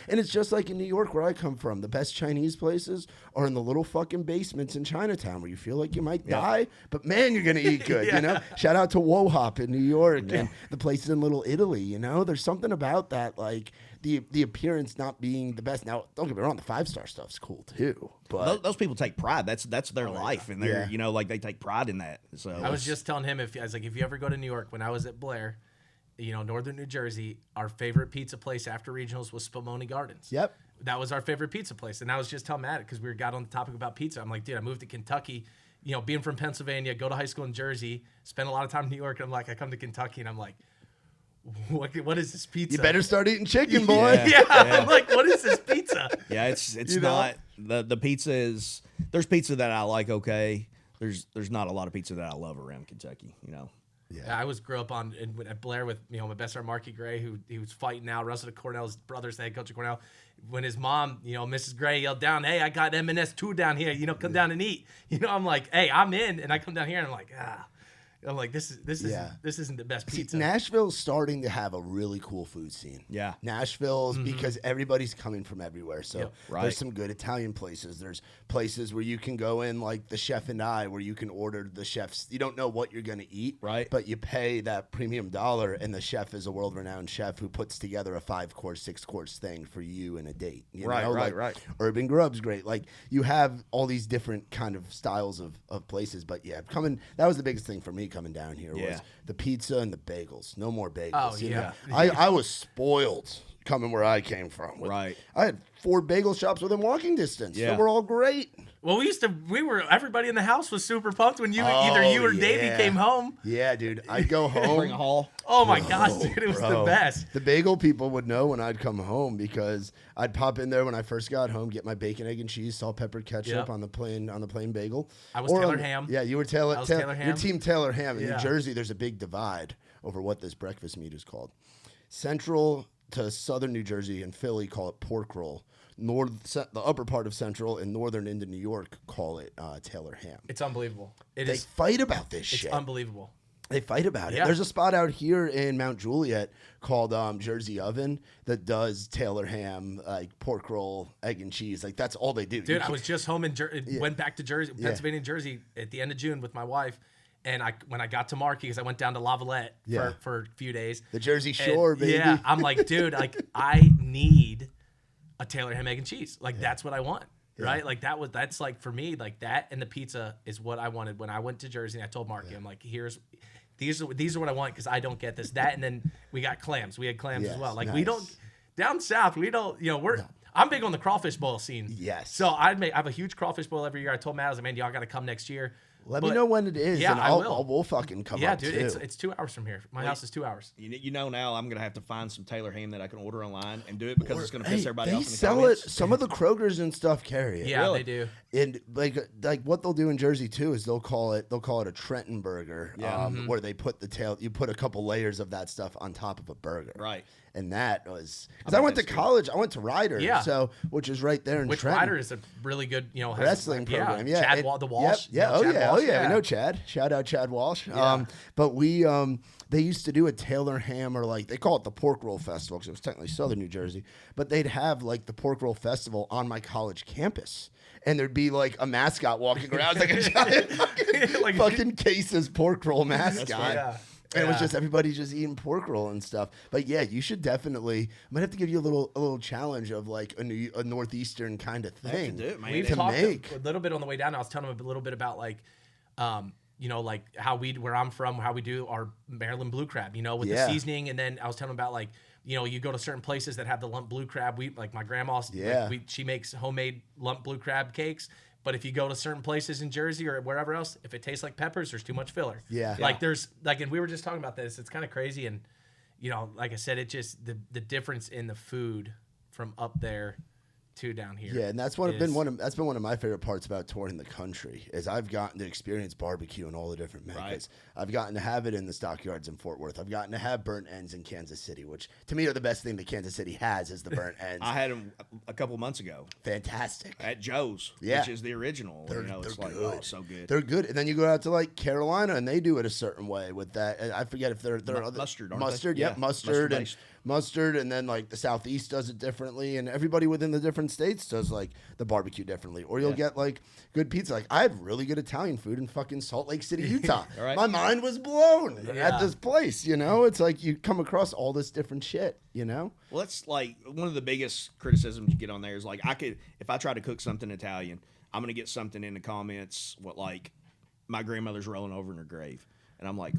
and it's just like in New York where I come from. The best Chinese places are in the little fucking basements in Chinatown where you feel like you might die, but man, you're gonna eat good. Shout out to Wohop in New York and the places in Little Italy. There's something about that, like the appearance not being the best. Now, don't get me wrong, the 5-star stuff's cool too. But Those people take pride. That's their life, and they're like they take pride in that. So I was just telling him, if you ever go to New York, when I was at Blair, northern New Jersey, our favorite pizza place after regionals was Spumoni Gardens. Yep. That was our favorite pizza place. And I was just telling Matt, because we got on the topic about pizza. I'm like, dude, I moved to Kentucky, being from Pennsylvania, go to high school in Jersey, spend a lot of time in New York. And I'm like, I come to Kentucky and I'm like, what is this pizza? you better start eating chicken, boy. I'm like, what is this pizza? Yeah, it's not the pizza is. There's pizza that I like. Okay, there's not a lot of pizza that I love around Kentucky. Yeah, I grew up at Blair with my best friend Marky Gray, who he was fighting now. Russell Cornell's brother's the head coach of Cornell. When his mom, Mrs. Gray yelled down, "Hey, I got M&S 2 down here. Come down and eat." I'm like, "Hey, I'm in," and I come down here and I'm like, this isn't the best pizza. Nashville's starting to have a really cool food scene. Yeah. Nashville's because everybody's coming from everywhere. So Right. there's some good Italian places. There's places where you can go in, like the Chef and I, where you can order the chef's. You don't know what you're going to eat, Right. But you pay that premium dollar, and the chef is a world-renowned chef who puts together a 5-course, 6-course thing for you and a date. Right. Urban Grub's great. Like you have all these different kind of styles of places. But yeah, that was the biggest thing for me coming down here was the pizza and the bagels. No more bagels. Oh, yeah. I was spoiled coming where I came from. Right. I had 4 bagel shops within walking distance. Yeah. They were all great. Well, everybody in the house was super pumped when either you or Davey came home. Yeah, dude. I'd go home. Bring a haul. Oh my gosh, dude, it was the best. The bagel people would know when I'd come home because I'd pop in there when I first got home, get my bacon, egg, and cheese, salt, pepper, ketchup on the plain bagel. I was Taylor Ham. Yeah, you were Taylor. I was Taylor Ham. Your team Taylor Ham. In Yeah. New Jersey, there's a big divide over what this breakfast meat is called. Central to southern New Jersey and Philly call it pork roll. The upper part of Central and northern into New York call it Taylor Ham. It's unbelievable. They fight about this It's shit. unbelievable. They fight about it. Yeah. There's a spot out here in Mount Juliet called Jersey Oven that does Taylor ham, like pork roll, egg and cheese. Like that's all they do. Dude, I was just home in went back to Jersey, Pennsylvania, and Jersey at the end of June with my wife. And when I got to Marquee, because I went down to Lavalette for a few days. The Jersey Shore, baby. Yeah, I'm like, dude, like I need a Taylor ham, egg and cheese. Like that's what I want. Right, like that's like for me, like that and the pizza is what I wanted when I went to Jersey. And I told Marky, I'm like, these are what I want because I don't get this. That and then we got clams. We had clams as well. Like we don't down south. We don't. I'm big on the crawfish boil scene. Yes. So I have a huge crawfish boil every year. I told Matt, I was like, man, y'all got to come next year. Let me know when it is. Yeah, and I will. We'll fucking come up dude, too. it's 2 hours from here. My house is 2 hours. You know now I'm gonna have to find some Taylor ham that I can order online and do it because it's gonna piss everybody they off in the sell comments. it. Some of the Krogers and stuff carry it. Yeah, Really? they do. And like what they'll do in Jersey too is they'll call it a Trenton burger, where they put you put a couple layers of that stuff on top of a burger. Right. And that was because I went to college. I went to Ryder, which is right there in Trenton. Ryder is a really good, has wrestling program. Yeah, Chad the Walsh. Yeah, Chad Walsh, We know Chad. Shout out Chad Walsh. Yeah. But we they used to do a Taylor ham, or like they call it the Pork Roll Festival because it was technically Southern New Jersey. But they'd have like the Pork Roll Festival on my college campus. And there'd be like a mascot walking around, like a giant fucking Case's pork roll mascot. Yeah. And it was just everybody just eating pork roll and stuff. But yeah, you should definitely. I might have to give you a little challenge of like a northeastern kind of thing. do it, man. We've to talked make. a little bit on the way down. I was telling him a little bit about like, like how where I'm from, how we do our Maryland blue crab, with the seasoning. And then I was telling him about like, you go to certain places that have the lump blue crab. Like my grandma's, she makes homemade lump blue crab cakes. But if you go to certain places in Jersey or wherever else, if it tastes like peppers, there's too much filler. Yeah. Like there's like, and we were just talking about this. It's kind of crazy. And, like I said, it just, the difference in the food from up there to down here. Yeah, and that's been one of my favorite parts about touring the country is I've gotten to experience barbecue in all the different meccas. Right. I've gotten to have it in the stockyards in Fort Worth. I've gotten to have burnt ends in Kansas City, which to me are the best thing that Kansas City has is the burnt ends. I had them a couple months ago Fantastic. at Joe's, Yeah. which is the original. They're it's like, good. oh, so good. They're good. And then you go out to like Carolina and they do it a certain way with that. I forget if they're Mustard, aren't they? mustard, Yeah, mustard and mustard-based. mustard, and then like the Southeast does it differently, and everybody within the different states does like the barbecue differently. Or you'll get like good pizza. Like I had really good Italian food in fucking Salt Lake City, Utah. All right. My mind was blown Yeah. at this place. It's like you come across all this different shit. Well, that's like one of the biggest criticisms you get on there is like if I try to cook something Italian, I'm gonna get something in the comments like my grandmother's rolling over in her grave. And I'm like,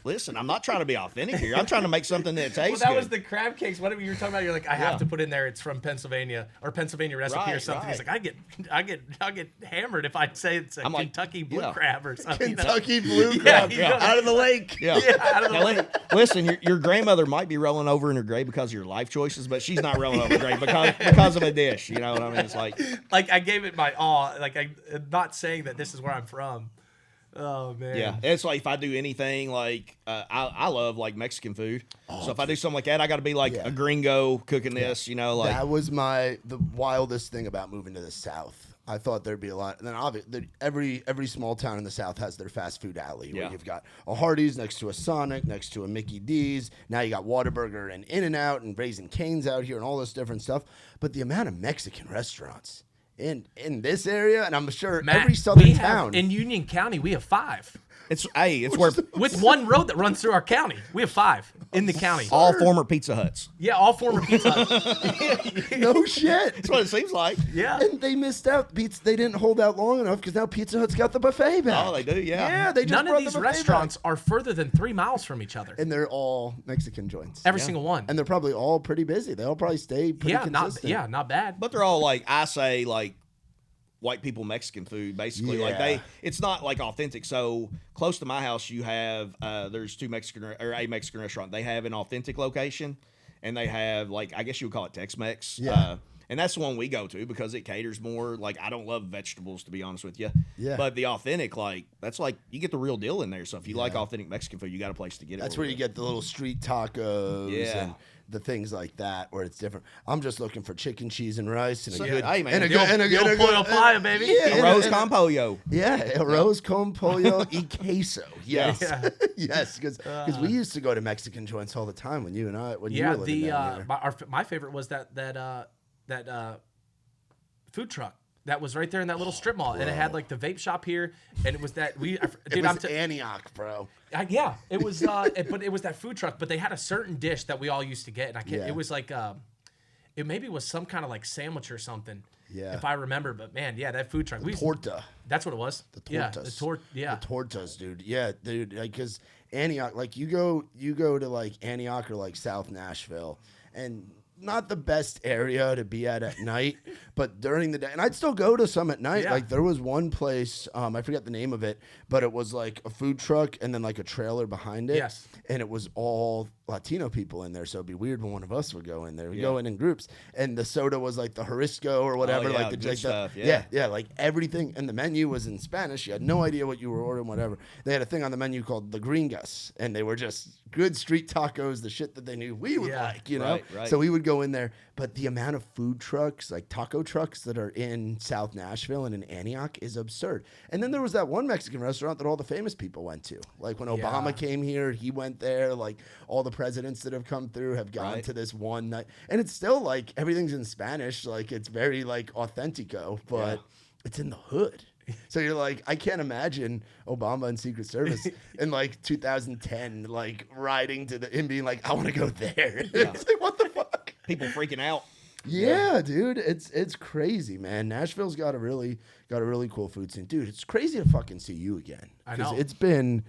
listen, I'm not trying to be authentic here. I'm trying to make something that tastes that good. was the crab cakes. Whatever you were talking about, you're like, I have to put in there. It's from Pennsylvania or Pennsylvania recipe or something. He's like, I get hammered if I say it's a Kentucky blue crab or something. Kentucky blue crab out of the lake. Yeah. Out of the lake. Listen, your grandmother might be rolling over in her grave because of your life choices, but she's not rolling over her grave because of a dish. You know what I mean? It's like I gave it my all. Like I'm not saying that this is where I'm from. Oh man. Yeah, it's like if I do anything like I love like Mexican food. So if I do something like that, I got to be like a gringo cooking this. That was the wildest thing about moving to the South. I thought there'd be a lot, and then obviously every small town in the South has their fast food alley. Where you've got a Hardee's next to a Sonic, next to a Mickey D's. Now you got Whataburger and In-N-Out and Raising Cane's out here and all this different stuff. But the amount of Mexican restaurants in this area, and I'm sure Matt, every southern town in Union County, we have 5. it's where With one road that runs through our county, we have 5 in the county. all former Pizza Huts. Yeah, all former Pizza Huts. no shit. That's what it seems like. Yeah. And they missed out. They didn't hold out long enough because now Pizza Hut's got the buffet back. Oh, they do, yeah. Yeah, they just None of brought the these buffet restaurants back. are further than 3 miles from each other. And they're all Mexican joints. Every single one. And they're probably all pretty busy. They all probably stay pretty consistent. not bad. But they're all like I say like white people Mexican food basically. Yeah. It's not like authentic. So close to my house you have there's a Mexican restaurant. They have an authentic location and they have like I guess you would call it Tex-Mex. Yeah. And that's the one we go to because it caters more. Like, I don't love vegetables, to be honest with you. Yeah. But the authentic, like, that's like, you get the real deal in there. So if you like authentic Mexican food, you got a place to get it. That's where you get the little street tacos and the things like that where it's different. I'm just looking for chicken, cheese, and rice and a good, hey, man, and a good pollo playa, baby. Yeah, arroz con pollo. Yeah, arroz con pollo y queso. Yes, Yeah. yes, because we used to go to Mexican joints all the time when you were living down here. My favorite was that food truck that was right there in that little strip mall, and it had like the vape shop here, and it was that It was Antioch, bro. Yeah, it was, but it was that food truck. But they had a certain dish that we all used to get, and I can't. Yeah. It was like, it maybe was some kind of like sandwich or something. Yeah. If I remember, but man, yeah, that food truck. Torta. That's what it was. The tortas. Yeah, the tortas, dude. Yeah, dude. Because Antioch, like you go to like Antioch or like South Nashville, and not the best area to be at night, but during the day, and I'd still go to some at night. Yeah. Like there was one place, I forget the name of it, but it was like a food truck and then like a trailer behind it. Yes. And it was all Latino people in there, so it'd be weird when one of us would go in there. We go in groups, and the soda was like the Jalisco or whatever, yeah, like the good stuff, yeah, like everything. And the menu was in Spanish. You had no idea what you were ordering, whatever. They had a thing on the menu called the Gringas, and they were just good street tacos, the shit that they knew we would like, you know. Right. So we would go in there, but the amount of food trucks, like taco trucks, that are in South Nashville and in Antioch is absurd. And then there was that one Mexican restaurant that all the famous people went to, like when Obama came here, he went there. Like all the presidents that have come through have gone to this one night, and it's still like everything's in Spanish, like it's very like authentico, but it's in the hood. So you're like, I can't imagine Obama and Secret Service in like 2010, like riding to him being like, I want to go there. It's like, what the fuck? People freaking out. Yeah, dude, it's crazy, man. Nashville's got a really cool food scene, dude. It's crazy to fucking see you again. I know. It's been,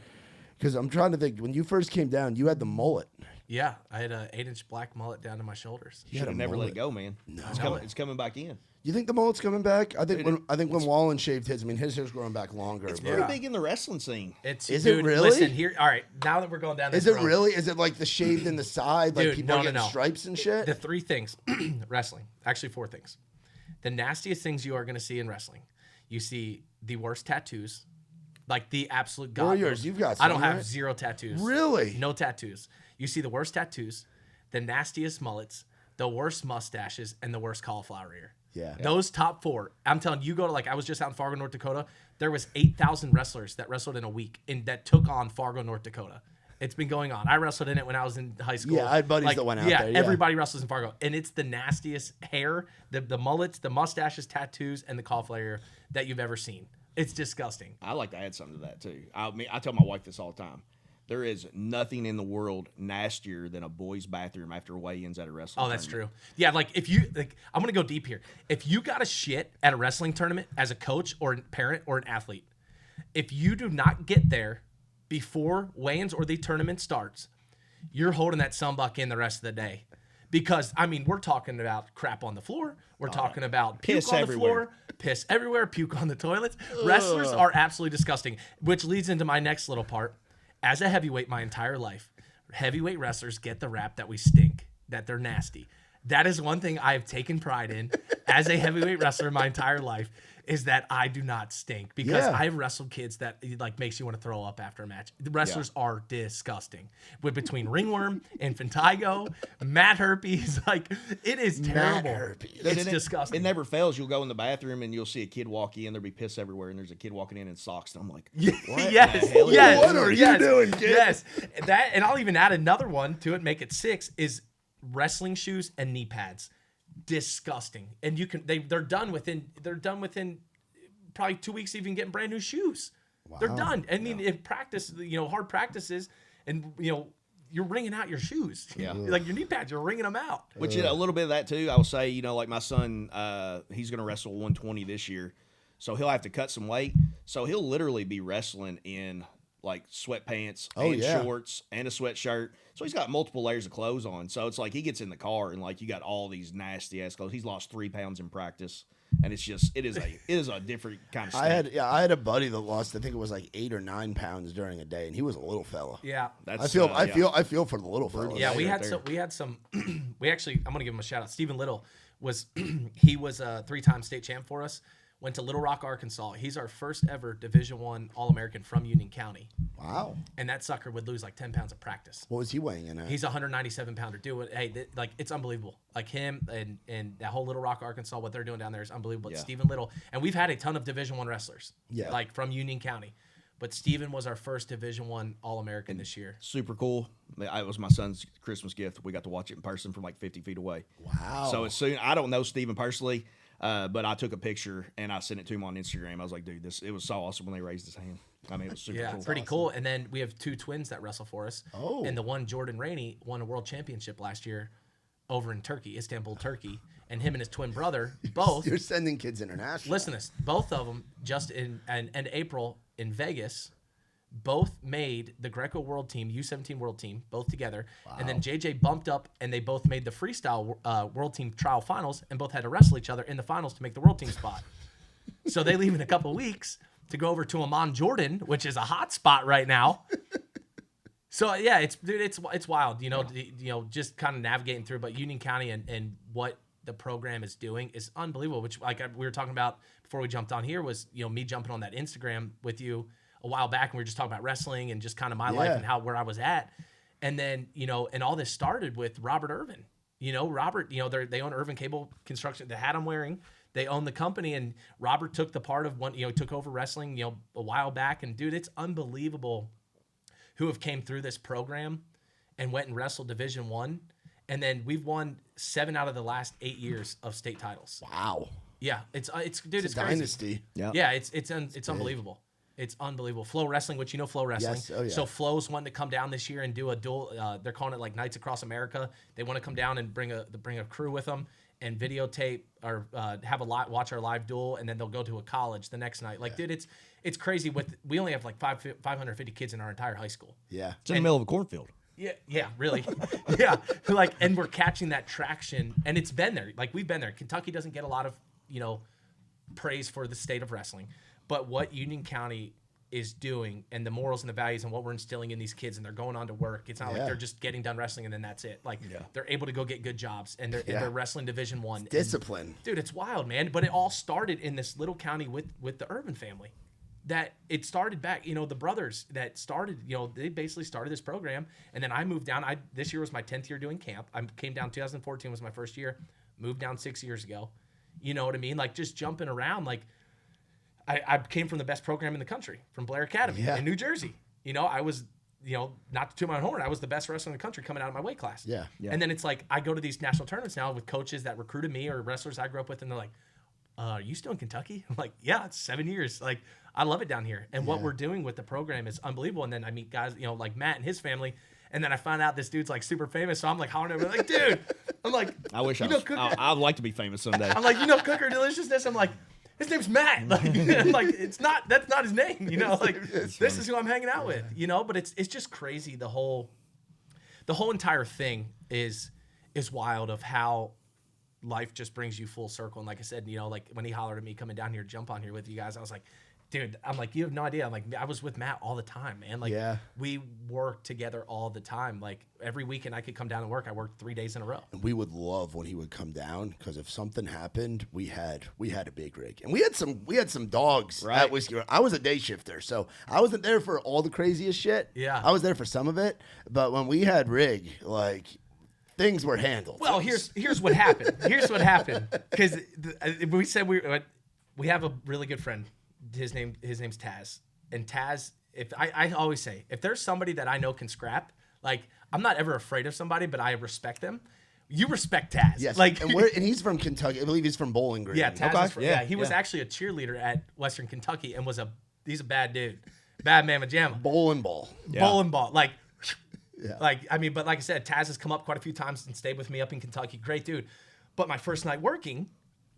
because I'm trying to think, when you first came down, you had the mullet. Yeah, I had an 8-inch black mullet down to my shoulders. You should have never let it go, man. No. It's coming back in. You think the mullet's coming back? I think when Wallen shaved his, I mean, his hair's growing back longer. It's pretty big in the wrestling scene. Is it really? Listen, here. All right, now that we're going down this Is it road, really? Is it like the shaved in the side, like Dude, people no, are getting no. stripes and shit? The three things, wrestling. Actually, four things. The nastiest things you are going to see in wrestling. You see the worst tattoos, like the absolute god. What are yours? You've got I don't some, have right? 0 tattoos. Really? No tattoos. You see the worst tattoos, the nastiest mullets, the worst mustaches, and the worst cauliflower ear. Yeah. Those top four. I'm telling you, go to, like, I was just out in Fargo, North Dakota. There was 8,000 wrestlers that wrestled in a week that took on Fargo, North Dakota. It's been going on. I wrestled in it when I was in high school. Yeah, I had buddies that went out there. Yeah, everybody wrestles in Fargo. And it's the nastiest hair, the mullets, the mustaches, tattoos, and the cauliflower ear that you've ever seen. It's disgusting. I like to add something to that, too. I tell my wife this all the time. There is nothing in the world nastier than a boy's bathroom after weigh-ins at a wrestling Oh, that's tournament. true. Yeah, like if you I'm gonna go deep here. If you got a shit at a wrestling tournament as a coach or a parent or an athlete, if you do not get there before weigh-ins or the tournament starts, you're holding that sunbuck in the rest of the day. Because I mean, we're talking about crap on the floor. We're talking about puke piss on the everywhere. floor, piss everywhere, puke on the toilets. Wrestlers are absolutely disgusting, which leads into my next little part. As a heavyweight my entire life, heavyweight wrestlers get the rap that we stink, that they're nasty. That is one thing I have taken pride in as a heavyweight wrestler my entire life, is that I do not stink, because I've wrestled kids that like makes you want to throw up after a match. The wrestlers are disgusting. With between ringworm, infantigo, mat herpes, like it is terrible. It's disgusting. It never fails. You'll go in the bathroom and you'll see a kid walk in. There'll be piss everywhere, and there's a kid walking in socks. And I'm like, what yes, the hell yes, What are you doing, kid? Yes, that, and I'll even add another one to it. Make it 6 is wrestling shoes and knee pads. Disgusting. And you can they're done within probably 2 weeks even getting brand new shoes. Wow. They're done. I mean, if practice, hard practices, and you're wringing out your shoes. Yeah. Like your knee pads, you're wringing them out. Which a little bit of that too. I will say, like my son, he's going to wrestle 120 this year, so he'll have to cut some weight. So he'll literally be wrestling in like sweatpants and shorts and a sweatshirt. So he's got multiple layers of clothes on. So it's like he gets in the car and like you got all these nasty ass clothes. He's lost 3 pounds in practice. And it's just it is a different kind of stuff. I had a buddy that lost, I think it was like 8 or 9 pounds during a day, and he was a little fella. Yeah. I feel for the little fella. Yeah, we had some we actually, I'm gonna give him a shout out. Stephen Little was he was a 3-time state champ for us. Went to Little Rock, Arkansas. He's our first ever Division I All-American from Union County. Wow. And that sucker would lose like 10 pounds of practice. What was he weighing in at? He's a 197-pounder. Dude, hey, like it's unbelievable. Like him and that whole Little Rock, Arkansas, what they're doing down there is unbelievable. Yeah. Stephen Little, and we've had a ton of Division I wrestlers, like from Union County. But Stephen was our first Division I All-American this year. Super cool. It was my son's Christmas gift. We got to watch it in person from like 50 feet away. Wow. So as soon, I don't know Stephen personally, but I took a picture and I sent it to him on Instagram. I was like, dude, it was so awesome when they raised his hand. I mean, it was super cool. Pretty cool. And then we have 2 twins that wrestle for us. Oh. And the one, Jordan Rainey, won a world championship last year over in Turkey, Istanbul, Turkey. And him and his twin brother, both. You're sending kids international. Listen to this. Both of them, just in end April in Vegas, both made the Greco World Team, U17 World Team, both together. Wow. And then JJ bumped up, and they both made the Freestyle World Team Trial Finals, and both had to wrestle each other in the finals to make the World Team spot. So they leave in a couple weeks to go over to Amman, Jordan, which is a hot spot right now. So yeah, it's wild, just kind of navigating through. But Union County and what the program is doing is unbelievable. Which we were talking about before we jumped on here was me jumping on that Instagram with you a while back, and we were just talking about wrestling and just kind of my life and where I was at. And then and all this started with Robert Irvin. Robert, they own Irvin Cable Construction, the hat I'm wearing. They own the company, and Robert took the part of one, took over wrestling, a while back. And dude, it's unbelievable who have came through this program and went and wrestled Division I. And then we've won 7 out of the last 8 years of state titles. Wow. Yeah, it's crazy. Dynasty. Yeah, it's unbelievable. It's unbelievable. Flow Wrestling, which Flow Wrestling. Yes. Oh, yeah. So Flow's wanting to come down this year and do a duel. They're calling it like Nights Across America. They want to come down and bring a crew with them and videotape or watch our live duel, and then they'll go to a college the next night. Like, dude, it's crazy. We only have like 550 kids in our entire high school. Yeah. It's in the middle of a cornfield. Yeah, really. Yeah. And we're catching that traction, and it's been there. Like, we've been there. Kentucky doesn't get a lot of, praise for the state of wrestling, but what Union County is doing and the morals and the values and what we're instilling in these kids, and they're going on to work. It's not like they're just getting done wrestling and then that's it. Like they're able to go get good jobs, and they're wrestling Division I. Discipline. Dude, it's wild, man. But it all started in this little county with the Irvin family. That it started back, the brothers that started, they basically started this program. And then I moved down. This year was my 10th year doing camp. I came down 2014 was my first year. Moved down 6 years ago. You know what I mean? Like, just jumping around. Like, I came from the best program in the country, from Blair Academy in New Jersey. I was, not to toot my own horn, I was the best wrestler in the country coming out of my weight class. Yeah. And then it's like, I go to these national tournaments now with coaches that recruited me or wrestlers I grew up with, and they're like, are you still in Kentucky? I'm like, yeah, it's 7 years. Like, I love it down here. And what we're doing with the program is unbelievable. And then I meet guys, like Matt and his family. And then I find out this dude's like super famous. So I'm like hollering over, like, dude, I'm like, I wish I'd like to be famous someday. I'm like, Cooker Deliciousness. I'm like, his name's Matt. Like, I'm like, that's not his name. Like, this is who I'm hanging out with, but it's just crazy. The whole entire thing is wild of how life just brings you full circle. And like I said, like when he hollered at me coming down here, jump on here with you guys, I was like, dude, I'm like, you have no idea. I'm like, I was with Matt all the time, man. Like, we work together all the time. Like, every weekend I could come down and work. I worked 3 days in a row. And we would love when he would come down, because if something happened, we had a big rig, and we had some dogs at Whiskey. I was a day shifter, so I wasn't there for all the craziest shit. Yeah, I was there for some of it, but when we had rig, like, things were handled. Well, here's what happened. Here's what happened, because we said we have a really good friend. His name's Taz, and Taz. If I always say, if there's somebody that I know can scrap, like, I'm not ever afraid of somebody, but I respect them. You respect Taz, yes. Like, and he's from Kentucky. I believe he's from Bowling Green. Yeah, Taz. He was actually a cheerleader at Western Kentucky, and he's a bad dude, bad mamma jamma. Bowling ball, like. Yeah. Like, I mean, but like I said, Taz has come up quite a few times and stayed with me up in Kentucky. Great dude. But my first night working,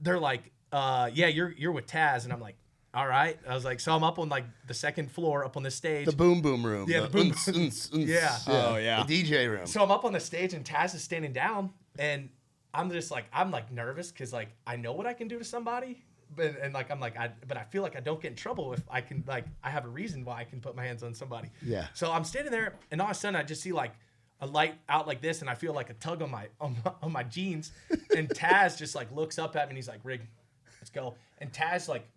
they're like, you're with Taz. And I'm like, all right. I was like, so I'm up on like the second floor up on the stage. The boom boom room. Yeah, the boom. Yeah. Oh, yeah. The DJ room. So I'm up on the stage and Taz is standing down, and I'm nervous because like I know what I can do to somebody. But I feel like I don't get in trouble if I can, like, I have a reason why I can put my hands on somebody. Yeah. So I'm standing there, and all of a sudden I just see like a light out like this, and I feel like a tug on my jeans, and Taz just like looks up at me and he's like, Rig, let's go. And Taz, like,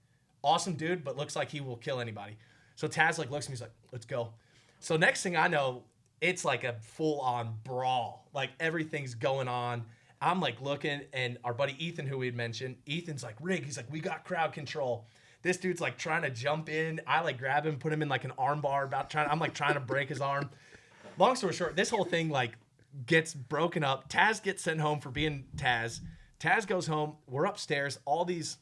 awesome dude, but looks like he will kill anybody. So Taz like looks at me, he's like, let's go. So next thing I know, it's like a full-on brawl. Like everything's going on. I'm like looking, and our buddy Ethan, who we had mentioned, Ethan's like, Rig, he's like, we got crowd control. This dude's like trying to jump in. I like grab him, put him in like an arm bar, I'm like trying to break his arm. Long story short, this whole thing like gets broken up. Taz gets sent home for being Taz. Taz goes home. We're upstairs. All these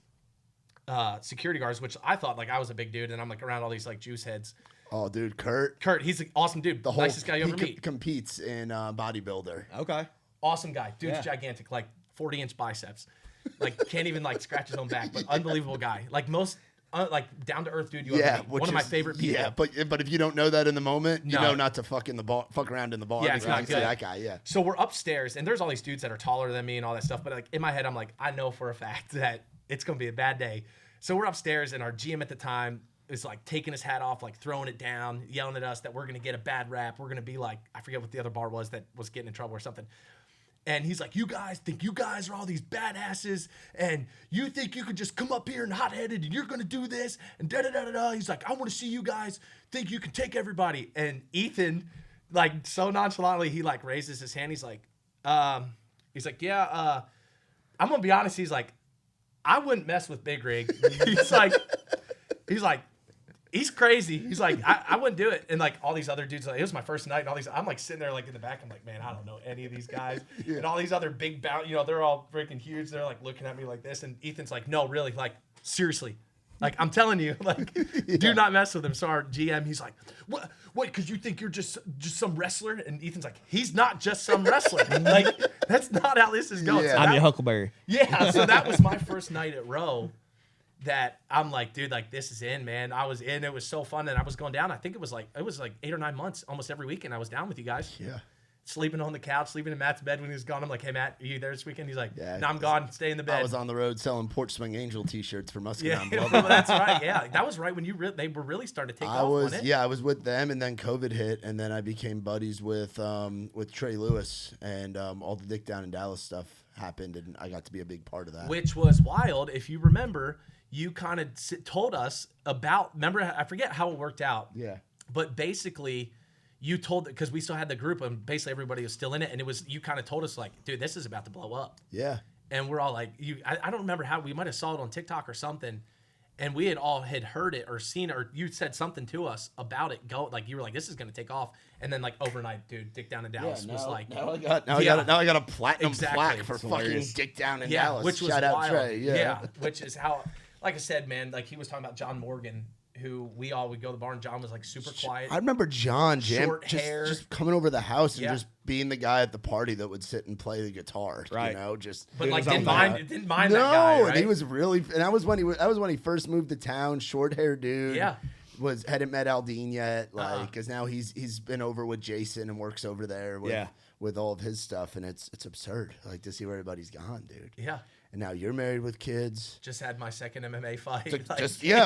security guards, which I thought like I was a big dude, and I'm like around all these like juice heads. Oh, dude, Kurt, he's an awesome dude. The nicest guy you ever meet. Competes in bodybuilder. Okay. Awesome guy. Dude's gigantic, like 40-inch biceps. Like can't even like scratch his own back, but unbelievable guy. Like most like down to earth dude you ever meet. One of my favorite people. Yeah, but if you don't know that in the moment, you know not to fuck around in the bar. Yeah, it's not good. That guy, yeah. So we're upstairs, and there's all these dudes that are taller than me and all that stuff. But like in my head, I'm like, I know for a fact that it's gonna be a bad day. So we're upstairs, and our GM at the time is like taking his hat off, like throwing it down, yelling at us that we're gonna get a bad rap. We're gonna be like, I forget what the other bar was that was getting in trouble or something. And he's like, you guys think you guys are all these badasses, and you think you could just come up here and hot-headed, and you're going to do this, and da-da-da-da-da. He's like, I want to see you guys think you can take everybody. And Ethan, like, so nonchalantly, he, like, raises his hand. He's like, yeah, I'm going to be honest. He's like, I wouldn't mess with Big Rig. he's like, he's crazy. He's like, I wouldn't do it. And like all these other dudes, like, it was my first night, and all these, I'm like sitting there like in the back. I'm like, man, I don't know any of these guys. Yeah. And all these other big they're all freaking huge. They're like looking at me like this. And Ethan's like, no, really, like seriously, like I'm telling you, like, do not mess with him. So our GM, he's like, what? Because you think you're just some wrestler? And Ethan's like, he's not just some wrestler. Like that's not how this is going. Yeah. So I'm your Huckleberry. Yeah. So that was my first night at Row. That I'm like, dude, like this is in, man. I was in. It was so fun, and I was going down. I think it was like 8 or 9 months, almost every weekend. I was down with you guys. Yeah. Sleeping on the couch, sleeping in Matt's bed when he was gone. I'm like, hey Matt, are you there this weekend? He's like, yeah, no, I'm gone. Stay in the bed. I was on the road selling Porch Swing Angel T-shirts for Muscadine. Yeah, well, that's right. Yeah, that was right when they were really starting to take off. Wasn't it? Yeah, I was with them, and then COVID hit, and then I became buddies with Trey Lewis, and all the Dick Down in Dallas stuff happened, and I got to be a big part of that. Which was wild, if you remember. You kind of told us about, remember, I forget how it worked out. Yeah. But basically, you told, because we still had the group and basically everybody was still in it. And you kind of told us like, dude, this is about to blow up. Yeah. And we're all like, I don't remember how, we might have saw it on TikTok or something. And we had heard it or seen it, or you said something to us about it. You were like, this is going to take off. And then like overnight, dude, Dick Down in Dallas was like. Now I got a platinum plaque for fucking Dick Down in Dallas. Which was Shout wild. out Trey. Yeah. Which is how. Like I said, man, like he was talking about John Morgan, who we all would go to the bar, and John was like super quiet. I remember John short hair, just coming over the house and just being the guy at the party that would sit and play the guitar, right? You know, just but like didn't mind that guy, right? And he was really, and that was when he first moved to town. Short hair dude, hadn't met Aldine yet, like because now he's been over with Jason and works over there with all of his stuff, and it's absurd, like to see where everybody's gone, dude. Yeah. And now you're married with kids. Just had my second MMA fight.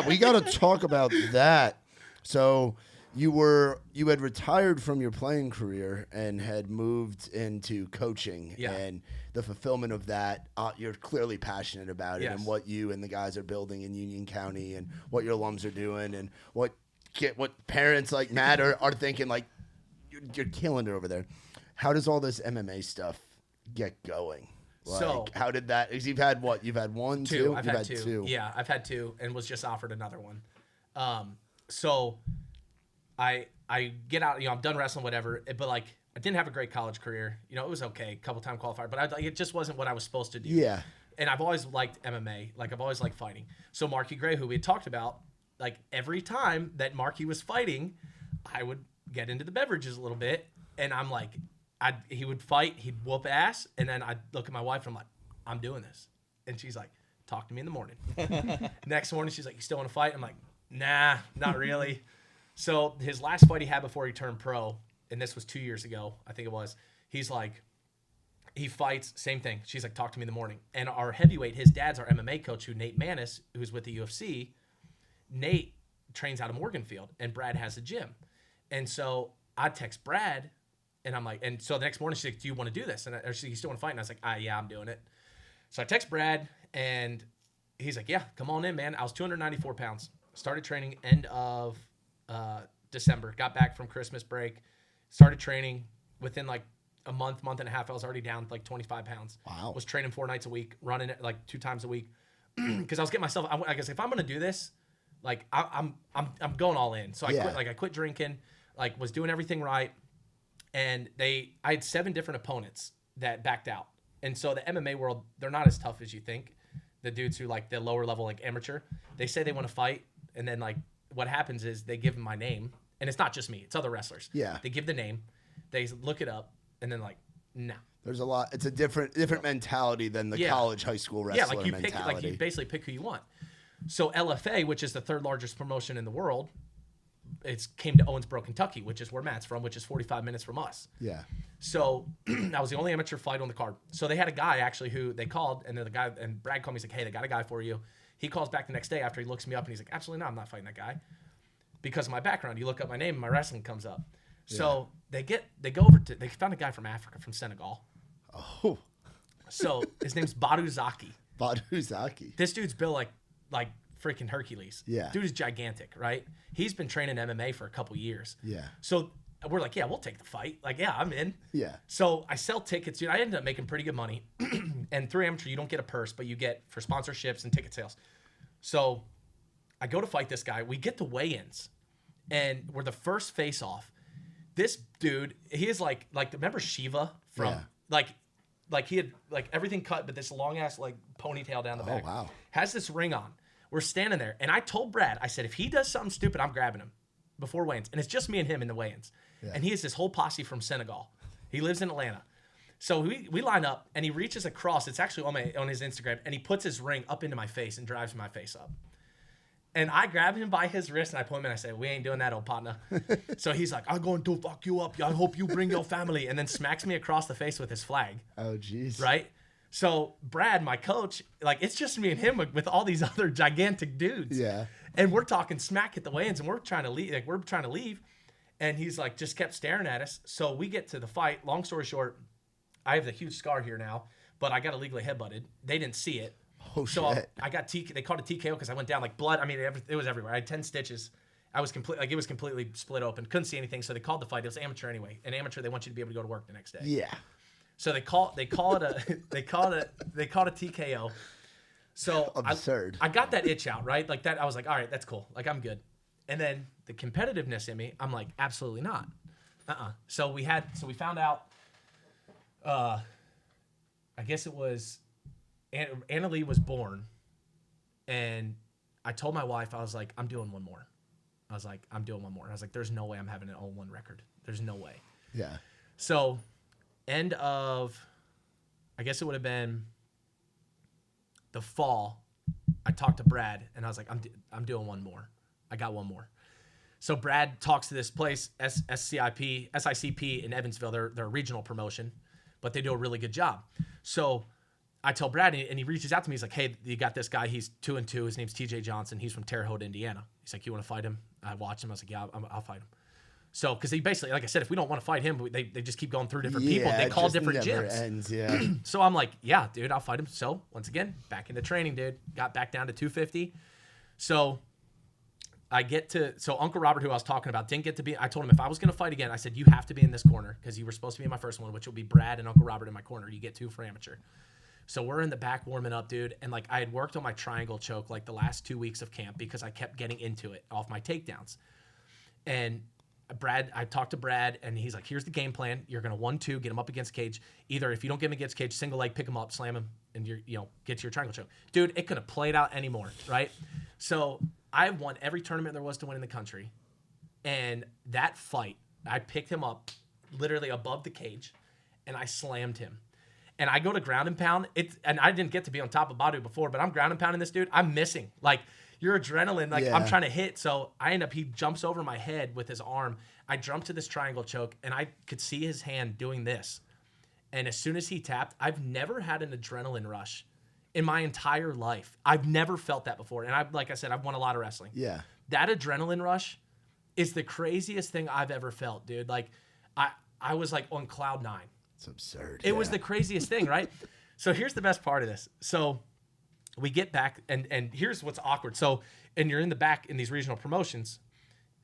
We got to talk about that. So you had retired from your playing career and had moved into coaching. Yeah. And the fulfillment of that, you're clearly passionate about it, and what you and the guys are building in Union County, and what your alums are doing, and what parents like Matt are thinking. Like you're killing it over there. How does all this MMA stuff get going? Like, so how did that? Because you've had what? You've had one, two. I've had two. Yeah, I've had two, and was just offered another one. So I get out. You know, I'm done wrestling, whatever. But like, I didn't have a great college career. You know, it was okay, couple time qualifier, but it just wasn't what I was supposed to do. Yeah. And I've always liked MMA. Like I've always liked fighting. So Marky Gray, who we had talked about, like every time that Marky was fighting, I would get into the beverages a little bit, and I'm like. He would fight, he'd whoop ass, and then I'd look at my wife and I'm like, I'm doing this. And she's like, talk to me in the morning. Next morning, she's like, you still want to fight? I'm like, nah, not really. So his last fight he had before he turned pro, and this was 2 years ago, I think it was, he's like, he fights, same thing. She's like, talk to me in the morning. And our heavyweight, his dad's our MMA coach, Nate Manis, who's with the UFC. Nate trains out of Morganfield, and Brad has a gym. And so I text Brad, And I'm like, and so the next morning she's like, do you want to do this? And she's like, you still want to fight? And I was like, yeah, I'm doing it. So I text Brad, and he's like, yeah, come on in, man. I was 294 pounds. Started training end of December. Got back from Christmas break. Started training within like a month and a half. I was already down like 25 pounds. Wow. Was training 4 nights a week, running it like 2 times a week. Because I was getting myself, I guess if I'm going to do this, like I'm going all in. So I quit drinking, like was doing everything right. And I had 7 different opponents that backed out. And so the MMA world, they're not as tough as you think. The dudes who like the lower level, like amateur, they say they want to fight. And then like what happens is they give them my name. And it's not just me, it's other wrestlers. Yeah. They give the name, they look it up, and then like, no. There's a lot. It's a different mentality than the college, high school wrestler like you mentality. pick, like you basically pick who you want. So LFA, which is the 3rd largest promotion in the world, came to Owensboro, Kentucky, which is where Matt's from, which is 45 minutes from us. Yeah. So I was the only amateur fight on the card. So they had a guy actually who they called, and then the guy, and Brad called me. He's like, hey, they got a guy for you. He calls back the next day after he looks me up, and he's like, absolutely not, I'm not fighting that guy. Because of my background, you look up my name, and my wrestling comes up. So they found a guy from Africa, from Senegal. Oh. So his name's Badu Zaki. Badu Zaki. This dude's built like freaking Hercules. Yeah. Dude is gigantic, right? He's been training MMA for a couple years. Yeah. So we're like, yeah, we'll take the fight. Like, yeah, I'm in. Yeah. So I sell tickets, dude. I ended up making pretty good money. And through amateur, you don't get a purse, but you get for sponsorships and ticket sales. So I go to fight this guy. We get the weigh-ins, and we're the first face-off. This dude, he is like remember Shiva from like he had like everything cut, but this long ass like ponytail down the back. Oh wow. Has this ring on. We're standing there, and I told Brad, I said, if he does something stupid, I'm grabbing him before weigh-ins. And it's just me and him in the weigh-ins. Yeah. And he has this whole posse from Senegal. He lives in Atlanta. So we line up, and he reaches across. It's actually on his Instagram, and he puts his ring up into my face and drives my face up. And I grab him by his wrist, and I point him, and I say, we ain't doing that, old partner. So he's like, I'm going to fuck you up. I hope you bring your family. And then smacks me across the face with his flag. Oh, jeez. Right? So Brad, my coach, like, it's just me and him with all these other gigantic dudes. Yeah. And we're talking smack at the weigh-ins, and we're trying to leave. And he's like, just kept staring at us. So we get to the fight. Long story short, I have the huge scar here now, but I got illegally headbutted. They didn't see it. Oh, so shit. I got they called it TKO because I went down like blood. I mean, it was everywhere. I had 10 stitches. I was it was completely split open. Couldn't see anything. So they called the fight. It was amateur anyway. An amateur, they want you to be able to go to work the next day. Yeah. So they call it a TKO. So absurd. I got that itch out, right? Like that. I was like, all right, that's cool. Like I'm good. And then the competitiveness in me, I'm like, absolutely not. So we found out. I guess it was. Anna Lee was born, and I told my wife, I was like, I'm doing one more. I was like, there's no way I'm having an 0-1 record. There's no way. Yeah. So, end of, I guess it would have been the fall. I talked to Brad, and I was like, I'm doing one more. I got one more. So Brad talks to this place, SICP in Evansville. They're a regional promotion, but they do a really good job. So I tell Brad, and he reaches out to me. He's like, hey, you got this guy. He's 2-2. His name's TJ Johnson. He's from Terre Haute, Indiana. He's like, you want to fight him? I watched him. I was like, yeah, I'll fight him. So, because he basically, like I said, if we don't want to fight him, they just keep going through different people. They call different gyms. Ends, yeah. So I'm like, yeah, dude, I'll fight him. So once again, back into training, dude. Got back down to 250. So Uncle Robert, who I was talking about, didn't get to be. I told him if I was going to fight again, I said, you have to be in this corner because you were supposed to be in my first one, which will be Brad and Uncle Robert in my corner. You get 2 for amateur. So we're in the back warming up, dude. And like I had worked on my triangle choke like the last 2 weeks of camp because I kept getting into it off my takedowns. And I talked to Brad, and he's like, here's the game plan. You're going to 1-2, get him up against cage. Either if you don't get him against cage, single leg, pick him up, slam him, and get to your triangle choke. Dude, it couldn't have played out anymore, right? So I won every tournament there was to win in the country. And that fight, I picked him up literally above the cage, and I slammed him. And I go to ground and pound. And I didn't get to be on top of Badu before, but I'm ground and pounding this dude. I'm missing. Like, your adrenaline, like, I'm trying to hit. So he jumps over my head with his arm. I jump to this triangle choke, and I could see his hand doing this. And as soon as he tapped, I've never had an adrenaline rush in my entire life. I've never felt that before. And like I said, I've won a lot of wrestling. Yeah. That adrenaline rush is the craziest thing I've ever felt, dude. Like, I was like on cloud 9. It's absurd. It was the craziest thing, right? So here's the best part of this. So we get back, and here's what's awkward. So, and you're in the back in these regional promotions.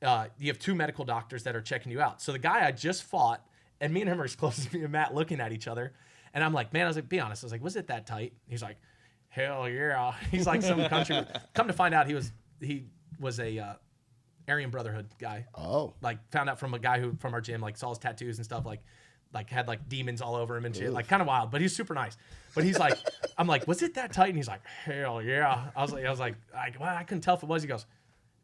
You have 2 medical doctors that are checking you out. So the guy I just fought, and me and him are as close as me and Matt looking at each other. And I'm like, man, I was like, be honest. I was like, was it that tight? He's like, hell yeah. He's like some country. Come to find out, he was a Aryan Brotherhood guy. Oh. Like found out from a guy who from our gym, like saw his tattoos and stuff, like had like demons all over him and shit. Oof. Like kind of wild, but he's super nice. But he's like, I'm like, was it that tight? And he's like, hell yeah. I was like, well, I couldn't tell if it was. He goes,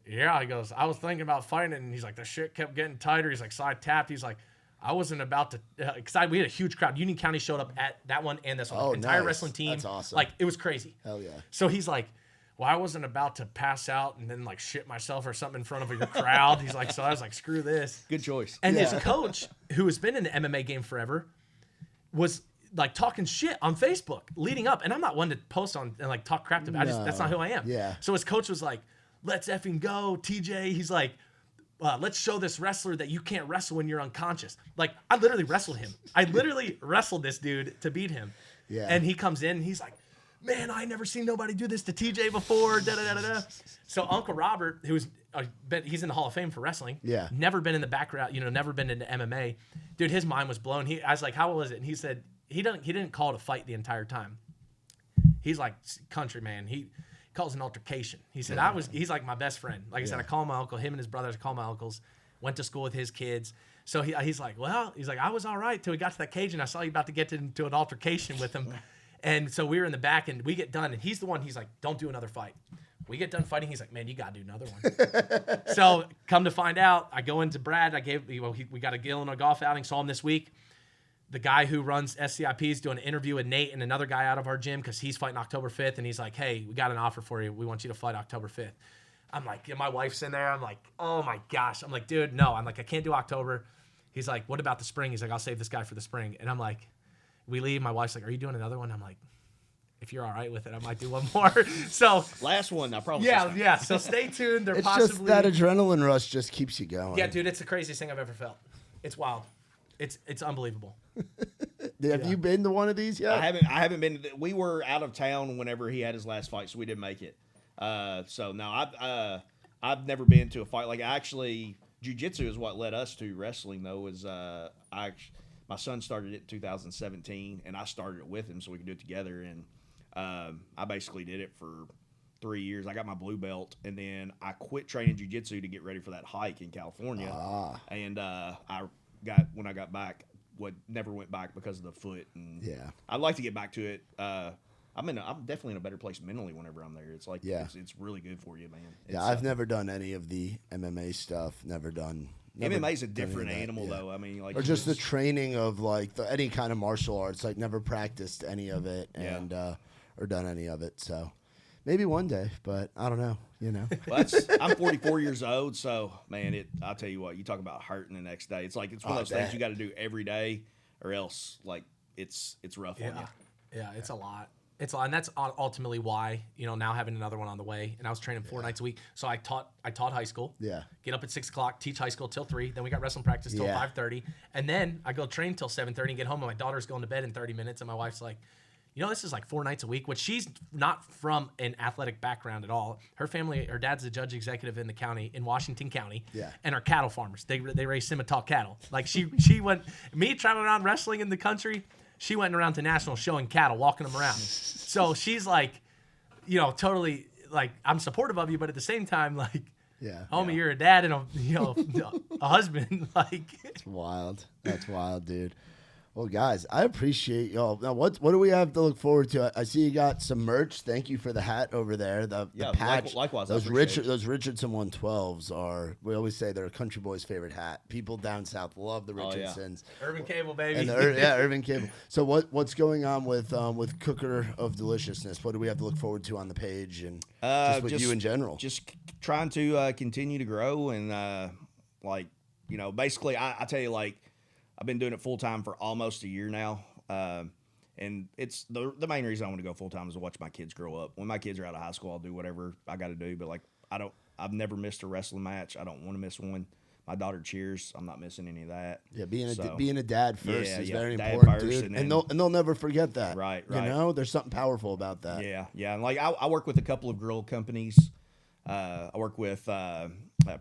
yeah. He goes, I was thinking about fighting it, and he's like, the shit kept getting tighter. He's like, so I tapped. He's like, I wasn't about to, because we had a huge crowd. Union County showed up at that one and this one. Oh, the entire nice. wrestling team. That's awesome. Like, it was crazy. Hell yeah. So he's like, well, I wasn't about to pass out and then like shit myself or something in front of your crowd. He's like, so I was like, screw this. Good choice. And his coach, who has been in the MMA game forever, was like talking shit on Facebook leading up. And I'm not one to post on and like talk crap to me. That's not who I am. Yeah. So his coach was like, let's effing go, TJ. He's like, let's show this wrestler that you can't wrestle when you're unconscious. Like, I literally wrestled him. I literally wrestled this dude to beat him. Yeah. And he comes in and he's like, man, I never seen nobody do this to TJ before. Da, da, da, da. So Uncle Robert, who's he's in the Hall of Fame for wrestling. Yeah. Never been in the background, never been into MMA. Dude, his mind was blown. I was like, how was it? And he said he didn't call it a fight the entire time. He's like, country man. He calls an altercation. He said, he's like my best friend. Like I said, I call my uncle, him and his brothers, I call my uncles, went to school with his kids. So he's like, I was all right till we got to that cage and I saw you about to get into an altercation with him. And so we were in the back and we get done and he's like, don't do another fight. We get done fighting. He's like, man, you got to do another one. So come to find out, I go into Brad. We got a Illinois golf outing, saw him this week. The guy who runs SCIP is doing an interview with Nate and another guy out of our gym because he's fighting October 5th. And he's like, hey, we got an offer for you. We want you to fight October 5th. I'm like, my wife's in there. I'm like, oh my gosh. I'm like, dude, no. I'm like, I can't do October. He's like, what about the spring? He's like, I'll save this guy for the spring. And I'm like, we leave. My wife's like, are you doing another one? I'm like, if you're all right with it, I might do one more. So last one, I promise. Yeah. So stay tuned. It's just that adrenaline rush just keeps you going. Yeah, dude, it's the craziest thing I've ever felt. It's wild. It's unbelievable. Have you been to one of these yet? I haven't been. We were out of town whenever he had his last fight, so we didn't make it. So no, I've never been to a fight. Like actually, jiu-jitsu is what led us to wrestling. Though is my son started it in 2017, and I started it with him so we could do it together. And I basically did it for 3 years. I got my blue belt, and then I quit training jiu-jitsu to get ready for that hike in California. And when I got back, never went back because of the foot. And yeah, I'd like to get back to it. I'm definitely in a better place mentally whenever I'm there. It's like it's really good for you, man. I've never done any of the MMA stuff. Never done. MMA's a different animal, though. I mean, like, or just the training of like any kind of martial arts. Like never practiced any of it, and or done any of it. So maybe one day, but I don't know. Well, I'm 44 years old, so man, I'll tell you what. You talk about hurting the next day. It's like it's one of those things you got to do every day, or else like it's rough on you. Yeah, it's a lot. It's a lot, and that's ultimately why now having another one on the way. And I was training 4 nights a week, so I taught high school. Yeah, get up at 6 o'clock, teach high school till 3. Then we got wrestling practice till 5:30, and then I go train till 7:30 and get home. And my daughter's going to bed in 30 minutes, and my wife's like, this is like 4 nights a week, which she's not from an athletic background at all. Her family, her dad's a judge executive in the county, in Washington County, and are cattle farmers. They raise Simmental cattle. Like she went, me traveling around wrestling in the country, she went around to nationals showing cattle, walking them around. So she's like, totally like, I'm supportive of you, but at the same time, like, homie, you're a dad and a husband. Like, it's wild. That's wild, dude. Well, guys, I appreciate y'all. Now, what do we have to look forward to? I see you got some merch. Thank you for the hat over there. The patch. Likewise. Those Richardson 112s are. We always say they're a country boy's favorite hat. People down south love the Richardsons. Urban Cable, baby. And Urban Cable. So what's going on with Cooker of Deliciousness? What do we have to look forward to on the page and just with you in general? Just trying to continue to grow and basically, I tell you, like, I've been doing it full time for almost a year now, and it's the main reason I want to go full time is to watch my kids grow up. When my kids are out of high school, I'll do whatever I got to do. But like I've never missed a wrestling match. I don't want to miss one. My daughter cheers. I'm not missing any of that. Yeah, being a dad first is very dad important, first, dude. and they'll never forget that. Right. You know, there's something powerful about that. Yeah. And like I work with a couple of grill companies. I work with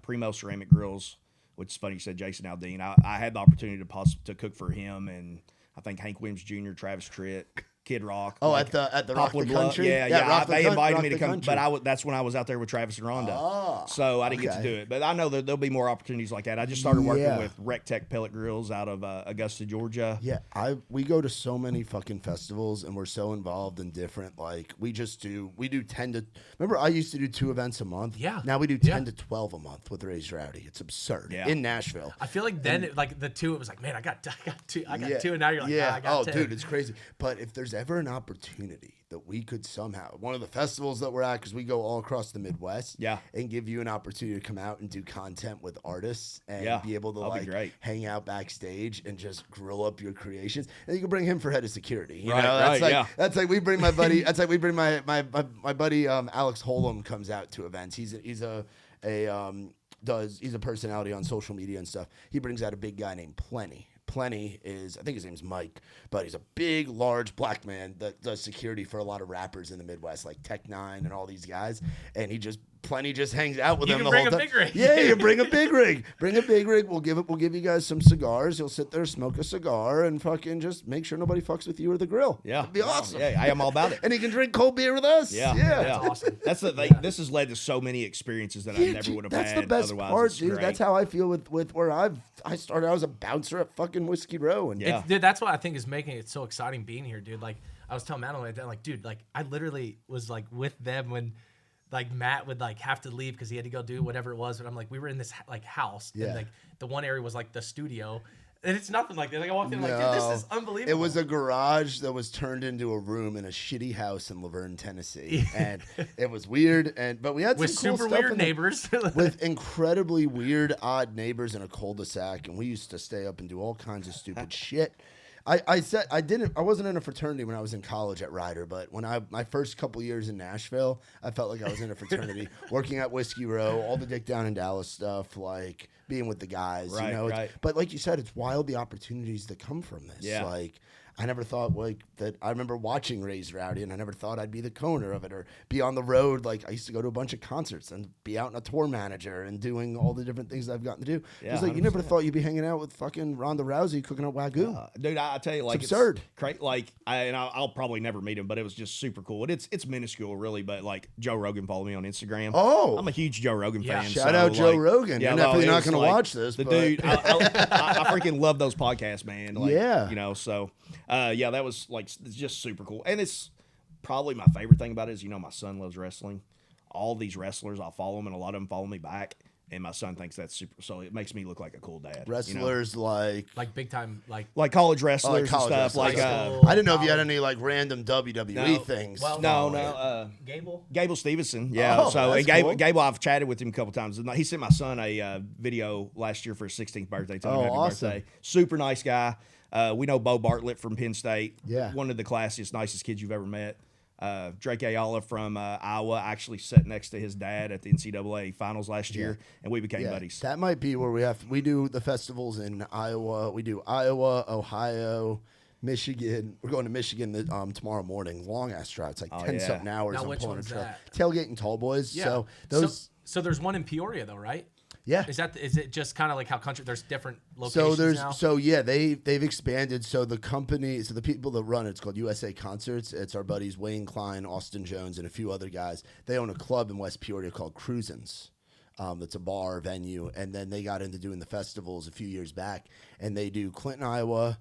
Primo Ceramic Grills, which is funny you said Jason Aldean. I had the opportunity to cook for him, and I think Hank Williams Jr., Travis Tritt, Kid Rock. Oh, at the Rock the Country? Yeah. They invited me to come, Country. but that's when I was out there with Travis and Rhonda. So I didn't get to do it. But I know that there'll be more opportunities like that. I just started working with Rec Tech Pellet Grills out of Augusta, Georgia. Yeah, we go to so many fucking festivals, and we're so involved in different, like, we do 10 to, remember I used to do 2 events a month? Yeah. Now we do 10 to 12 a month with Raised Rowdy. It's absurd. Yeah. In Nashville. I feel like then, like the 2, it was like, man, I got 2, and now you're like, I got 10. Dude, it's crazy. But if there's ever an opportunity that we could somehow, one of the festivals that we're at, because we go all across the Midwest, and give you an opportunity to come out and do content with artists and be able to like hang out backstage and just grill up your creations, and you can bring him for head of security. You know, that's like we bring my buddy. That's like we bring my buddy Alex Holm comes out to events. He's a personality on social media and stuff. He brings out a big guy named Plenty is, I think his name's Mike, but he's a big, large black man that does security for a lot of rappers in the Midwest, like Tech Nine and all these guys. And Plenty just hangs out with them the whole time. You can bring a big rig. Yeah, you bring a big rig. Bring a big rig. We'll give you guys some cigars. You'll sit there, smoke a cigar, and fucking just make sure nobody fucks with you or the grill. Yeah, it'd be awesome. Yeah, I am all about it. And he can drink cold beer with us. Yeah. That's awesome. This has led to so many experiences that I never would have had. That's the best otherwise. part, It's dude. great. That's how I feel with where I started. I was a bouncer at fucking Whiskey Row, and Dude, that's what I think is making it so exciting being here, dude. Like I was telling Matt on my day, like, dude, like I literally was like with them when like Matt would like have to leave because he had to go do whatever it was. But I'm like, we were in this like house, and like the one area was like the studio. And it's nothing like that. Like I walked in, like, dude, this is unbelievable. It was a garage that was turned into a room in a shitty house in Laverne, Tennessee, and it was weird. But we had with some cool super stuff weird neighbors, with incredibly weird, odd neighbors in a cul-de-sac, and we used to stay up and do all kinds of stupid shit. I wasn't in a fraternity when I was in college at Ryder, but when my first couple years in Nashville, I felt like I was in a fraternity, working at Whiskey Row, all the Dick Down in Dallas stuff, like being with the guys, you know. But like you said, it's wild the opportunities that come from this. Yeah. Like I never thought like that. I remember watching Raised Rowdy, and I never thought I'd be the co-owner of it or be on the road. Like I used to go to a bunch of concerts and be out in a tour manager and doing all the different things that I've gotten to do. Yeah, just like 100%. you never thought you'd be hanging out with fucking Ronda Rousey cooking up Wagyu. Dude, I tell you, like it's absurd. I'll probably never meet him, but it was just super cool. And it's minuscule, really. But like Joe Rogan followed me on Instagram. Oh, I'm a huge Joe Rogan fan. Shout out Joe Rogan. Yeah, You're definitely not going to watch this. The but. dude, I freaking love those podcasts, man. Like, yeah, you know. So, that was like it's just super cool, and it's probably my favorite thing about it is my son loves wrestling. All these wrestlers, I'll follow them, and a lot of them follow me back. And my son thinks that's super. So it makes me look like a cool dad. Wrestlers like big time, like college wrestlers and stuff. Wrestlers. I didn't know if you had any like random WWE things. Well, no. Gable Stevenson. Yeah. Cool. Gable, I've chatted with him a couple times. He sent my son a video last year for his 16th birthday. Told him happy birthday. Super nice guy. We know Bo Bartlett from Penn State. Yeah. One of the classiest, nicest kids you've ever met. Drake Ayala from Iowa actually sat next to his dad at the NCAA finals last year, and we became buddies. That might be where we do the festivals in Iowa. We do Iowa, Ohio, Michigan. We're going to Michigan tomorrow morning. Long ass drive. It's like 10-something hours. Now, I'm which pulling one's a truck. that? Tailgate and Tall Boys. Yeah. So those. So there's one in Peoria though, right? Yeah. Is it just kind of like how country? There's different locations now? They've expanded. So the people that run it's called USA Concerts. It's our buddies Wayne Klein, Austin Jones, and a few other guys. They own a club in West Peoria called Cruisin's. That's a bar venue, and then they got into doing the festivals a few years back, and they do Clinton, Iowa.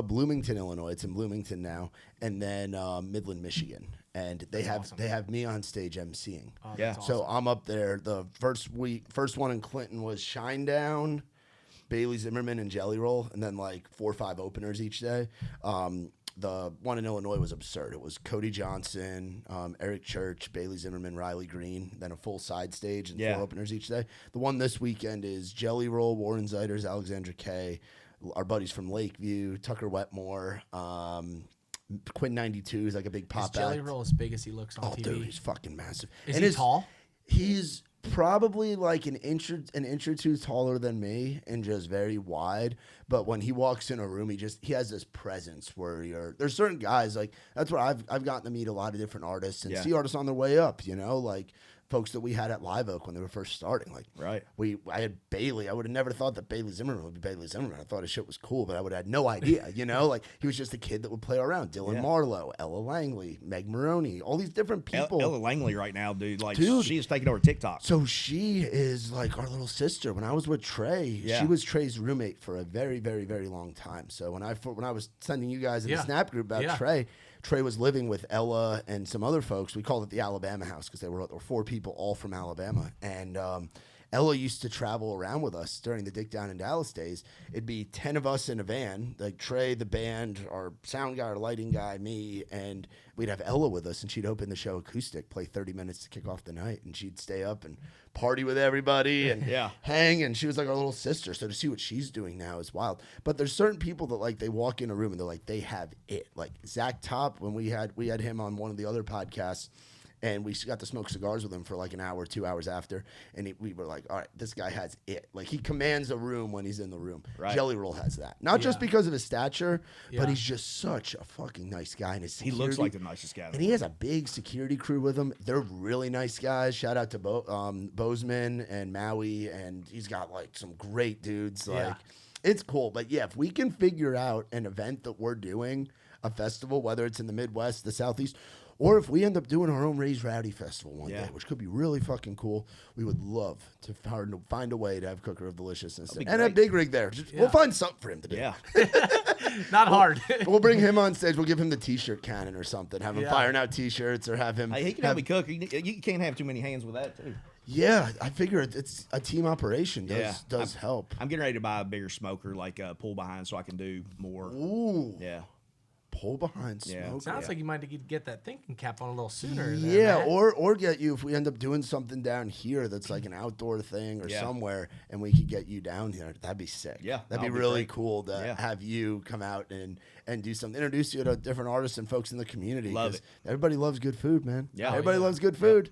Bloomington, Illinois. It's in Bloomington now, and then Midland, Michigan. And they have me on stage emceeing. Oh, yeah. So I'm up there. The first one in Clinton was Shinedown, Bailey Zimmerman, and Jelly Roll, and then like 4 or 5 openers each day. The one in Illinois was absurd. It was Cody Johnson, Eric Church, Bailey Zimmerman, Riley Green, then a full side stage and 4 openers each day. The one this weekend is Jelly Roll, Warren Zeiders, Alexandra Kay, our buddies from Lakeview, Tucker Wetmore, Quinn 92 is like a big pop Is Jelly act. Roll as big as he looks on TV? Dude, he's fucking massive. Is he tall? He's probably like an inch or two taller than me and just very wide. But when he walks in a room, he has this presence where there's certain guys like that's where I've gotten to meet a lot of different artists and see artists on their way up, like folks that we had at Live Oak when they were first starting. Like I had Bailey. I would have never thought that Bailey Zimmerman would be Bailey Zimmerman. I thought his shit was cool, but I would have had no idea, like he was just a kid that would play around. Dylan Marlowe, Ella Langley, Meg Maroney, all these different people. Ella Langley right now, dude, she is taking over TikTok. So she is like our little sister. When I was with Trey, she was Trey's roommate for a very, very, very long time. So when I was sending you guys in the Snap group about Trey was living with Ella and some other folks. We called it the Alabama house because there were 4 people all from Alabama. And Ella used to travel around with us during the Dick Down in Dallas days. It'd be 10 of us in a van, like Trey, the band, our sound guy, our lighting guy, me, and we'd have Ella with us, and she'd open the show acoustic, play 30 minutes to kick off the night, and she'd stay up and party with everybody and hang, and she was like our little sister. So to see what she's doing now is wild. But there's certain people that like they walk in a room and they're like they have it. Like Zach Top, when we had him on one of the other podcasts, and we got to smoke cigars with him for like an hour, 2 hours after. And we were like, all right, this guy has it. Like, he commands a room when he's in the room. Right. Jelly Roll has that. Not just because of his stature, but he's just such a fucking nice guy. And his security, he looks like the nicest guy. And he has a big security crew with him. They're really nice guys. Shout out to Bozeman and Maui. And he's got, like, some great dudes. Like, it's cool. But, yeah, if we can figure out an event that we're doing, a festival, whether it's in the Midwest, the Southeast, or if we end up doing our own Raise Rowdy festival one day, which could be really fucking cool, we would love to find a way to have Cooker of Deliciousness and a big rig there. We'll find something for him to do. Yeah. Not hard. We'll bring him on stage. We'll give him the T-shirt cannon or something. Have him firing out T-shirts or have him. Hey, he can help me cook. You can't have too many hands with that, too. Yeah, I figure it's a team operation. Does help. I'm getting ready to buy a bigger smoker, like pull behind, so I can do more. Ooh. Yeah. Pull behind smoke. Sounds like you might get that thinking cap on a little sooner. Yeah, or get you if we end up doing something down here that's like an outdoor thing or somewhere, and we could get you down here. That'd be sick. Yeah, that'd be really cool to have you come out and do something. Introduce you to different artists and folks in the community. Love it. Everybody loves good food, man. Yeah, everybody loves good food.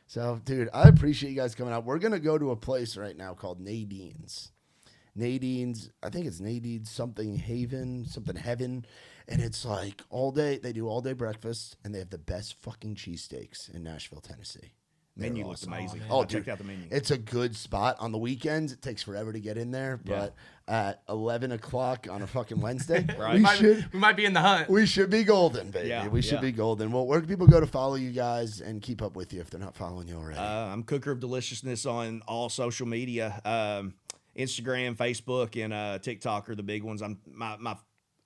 So, dude, I appreciate you guys coming out. We're gonna go to a place right now called Nadine's. I think it's Nadine's something heaven. And it's like all day, they do all day breakfast, and they have the best fucking cheesesteaks in Nashville, Tennessee. Menu looks amazing. Oh, check out the menu. It's a good spot. On the weekends, it takes forever to get in there, but at 11 o'clock on a fucking Wednesday, we might be in the hunt. We should be golden, baby. Yeah, we should be golden. Well, where can people go to follow you guys and keep up with you if they're not following you already? I'm Cooker of Deliciousness on all social media. Instagram, Facebook, and TikTok are the big ones. My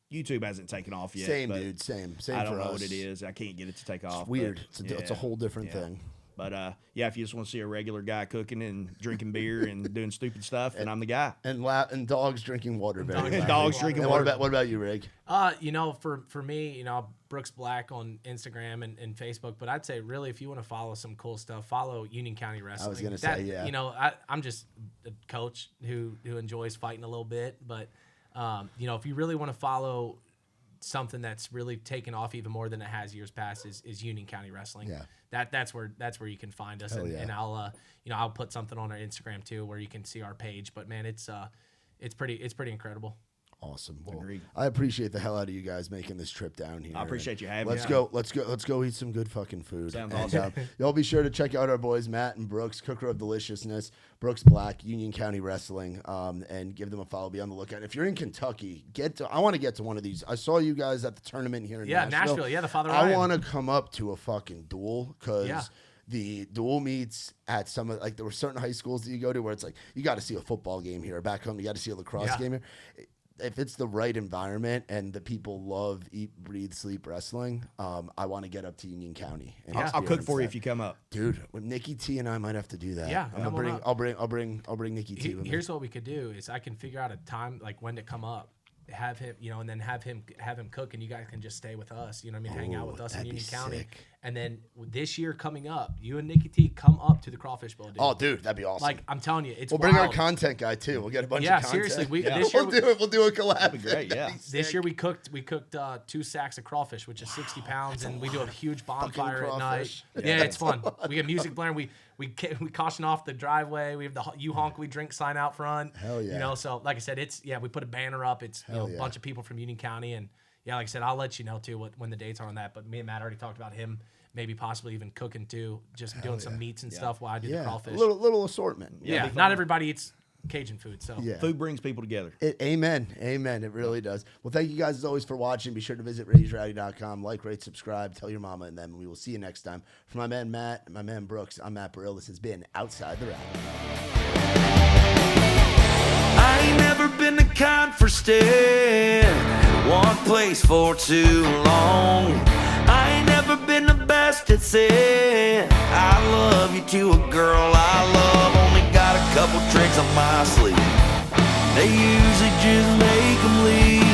YouTube hasn't taken off yet. Same, dude. Same. I don't for know us. what it is. I can't get it to take off. It's weird. It's a whole different thing. But if you just want to see a regular guy cooking and drinking beer and doing stupid stuff, then I'm the guy. And dogs drinking water. Dogs drinking water. What about you, Rig? For me, Brooks Black on Instagram and Facebook. But I'd say really, if you want to follow some cool stuff, follow Union County Wrestling. I was gonna say, yeah. I'm just a coach who enjoys fighting a little bit, but if you really want to follow something that's really taken off even more than it has years past is Union County Wrestling. Yeah. That's where you can find us, and I'll put something on our Instagram too where you can see our page. But man, it's pretty incredible. Awesome. Well, I appreciate the hell out of you guys making this trip down here. I appreciate you having me. Let's go eat some good fucking food. Sounds awesome. Y'all be sure to check out our boys Matt and Brooks, Cooker of Deliciousness, Brooks Black, Union County Wrestling, and give them a follow. Be on the lookout. If you're in Kentucky, I want to get to one of these. I saw you guys at the tournament here in Nashville. Yeah, the Father Ryan. I want to come up to a fucking duel because the dual meets at some of there were certain high schools that you go to where it's like you got to see a football game here. Back home, you got to see a lacrosse game here. If it's the right environment and the people love, eat, breathe, sleep wrestling, I want to get up to Union County. And I'll cook for you if you come up, dude. With Nikki T and I might have to do that. Yeah, I'll bring Nikki T. With Here's what we could do is I can figure out a time like when to come up, have him, and then have him cook, and you guys can just stay with us. You know what I mean? Hang out with us in Union County, And then this year coming up, you and Nikki T come up to the Crawfish Bowl, dude. Oh, dude, that'd be awesome. Like, I'm telling you, it's we'll bring our wild. content guy too. We'll get a bunch Yeah, of content. seriously, This year we'll do it. We'll do a collab. That'd be great, yeah. This year we cooked 2 sacks of crawfish, which is 60 pounds, and we do a huge bonfire at night. crawfish. Yeah, it's fun. We get music blaring. We caution off the driveway. We have the "You Honk, We Drink" sign out front. Hell yeah. You know, so like I said, we put a banner up. It's a yeah. bunch of people from Union County, and yeah, like I said, I'll let you know too when the dates are on that. But me and Matt already talked about him. Maybe possibly even cooking too, just doing some meats and stuff while I do the crawfish. Little assortment. Yeah, not everybody eats Cajun food, so Food brings people together. Amen. It really does. Well, thank you guys as always for watching. Be sure to visit RaisedRowdy.com. Like, rate, subscribe, tell your mama, and then we will see you next time. For my man Matt and my man Brooks, I'm Matt Burrill. This has been Outside the Round. I ain't never been the kind for staying one place for too long. I ain't never been the best at saying I love you to a girl I love. Only got a couple tricks up my sleeve. They usually just make them leave.